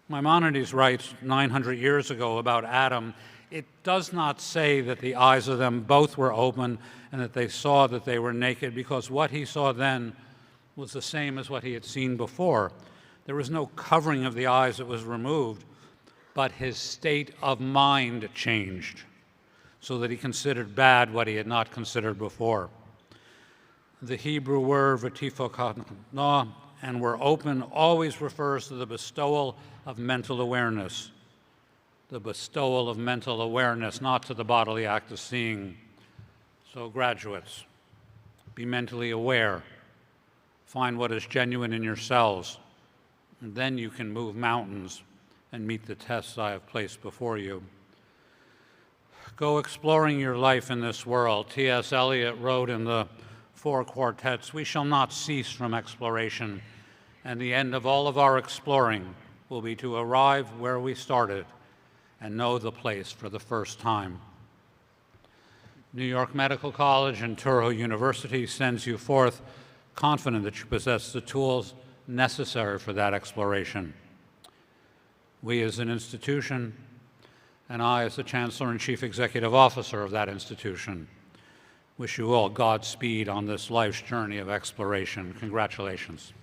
Maimonides writes 900 years ago about Adam, it does not say that the eyes of them both were open and that they saw that they were naked, because what he saw then was the same as what he had seen before. There was no covering of the eyes that was removed, but his state of mind changed so that he considered bad what he had not considered before. The Hebrew word v'tifokanah, and were open, always refers to the bestowal of mental awareness. The bestowal of mental awareness, not to the bodily act of seeing. So graduates, be mentally aware. Find what is genuine in yourselves, and then you can move mountains and meet the tests I have placed before you. Go exploring your life in this world. T.S. Eliot wrote in the Four Quartets, "We shall not cease from exploration, and the end of all of our exploring will be to arrive where we started and know the place for the first time." New York Medical College and Touro University sends you forth confident that you possess the tools necessary for that exploration. We as an institution, and I as the Chancellor and Chief Executive Officer of that institution, wish you all Godspeed on this life's journey of exploration. Congratulations.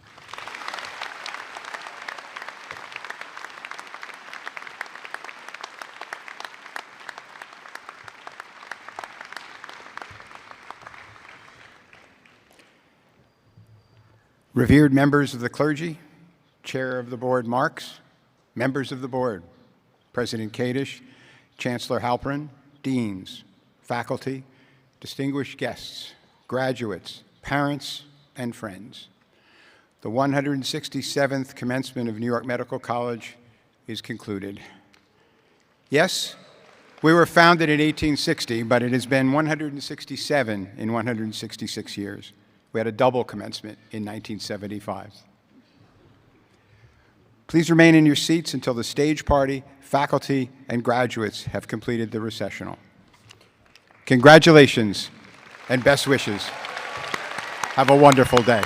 Revered members of the clergy, Chair of the Board Marks, members of the Board, President Kadish, Chancellor Halperin, deans, faculty, distinguished guests, graduates, parents, and friends. The 167th commencement of New York Medical College is concluded. Yes, we were founded in 1860, but it has been 167 in 166 years. We had a double commencement in 1975. Please remain in your seats until the stage party, faculty, and graduates have completed the recessional. Congratulations and best wishes. Have a wonderful day.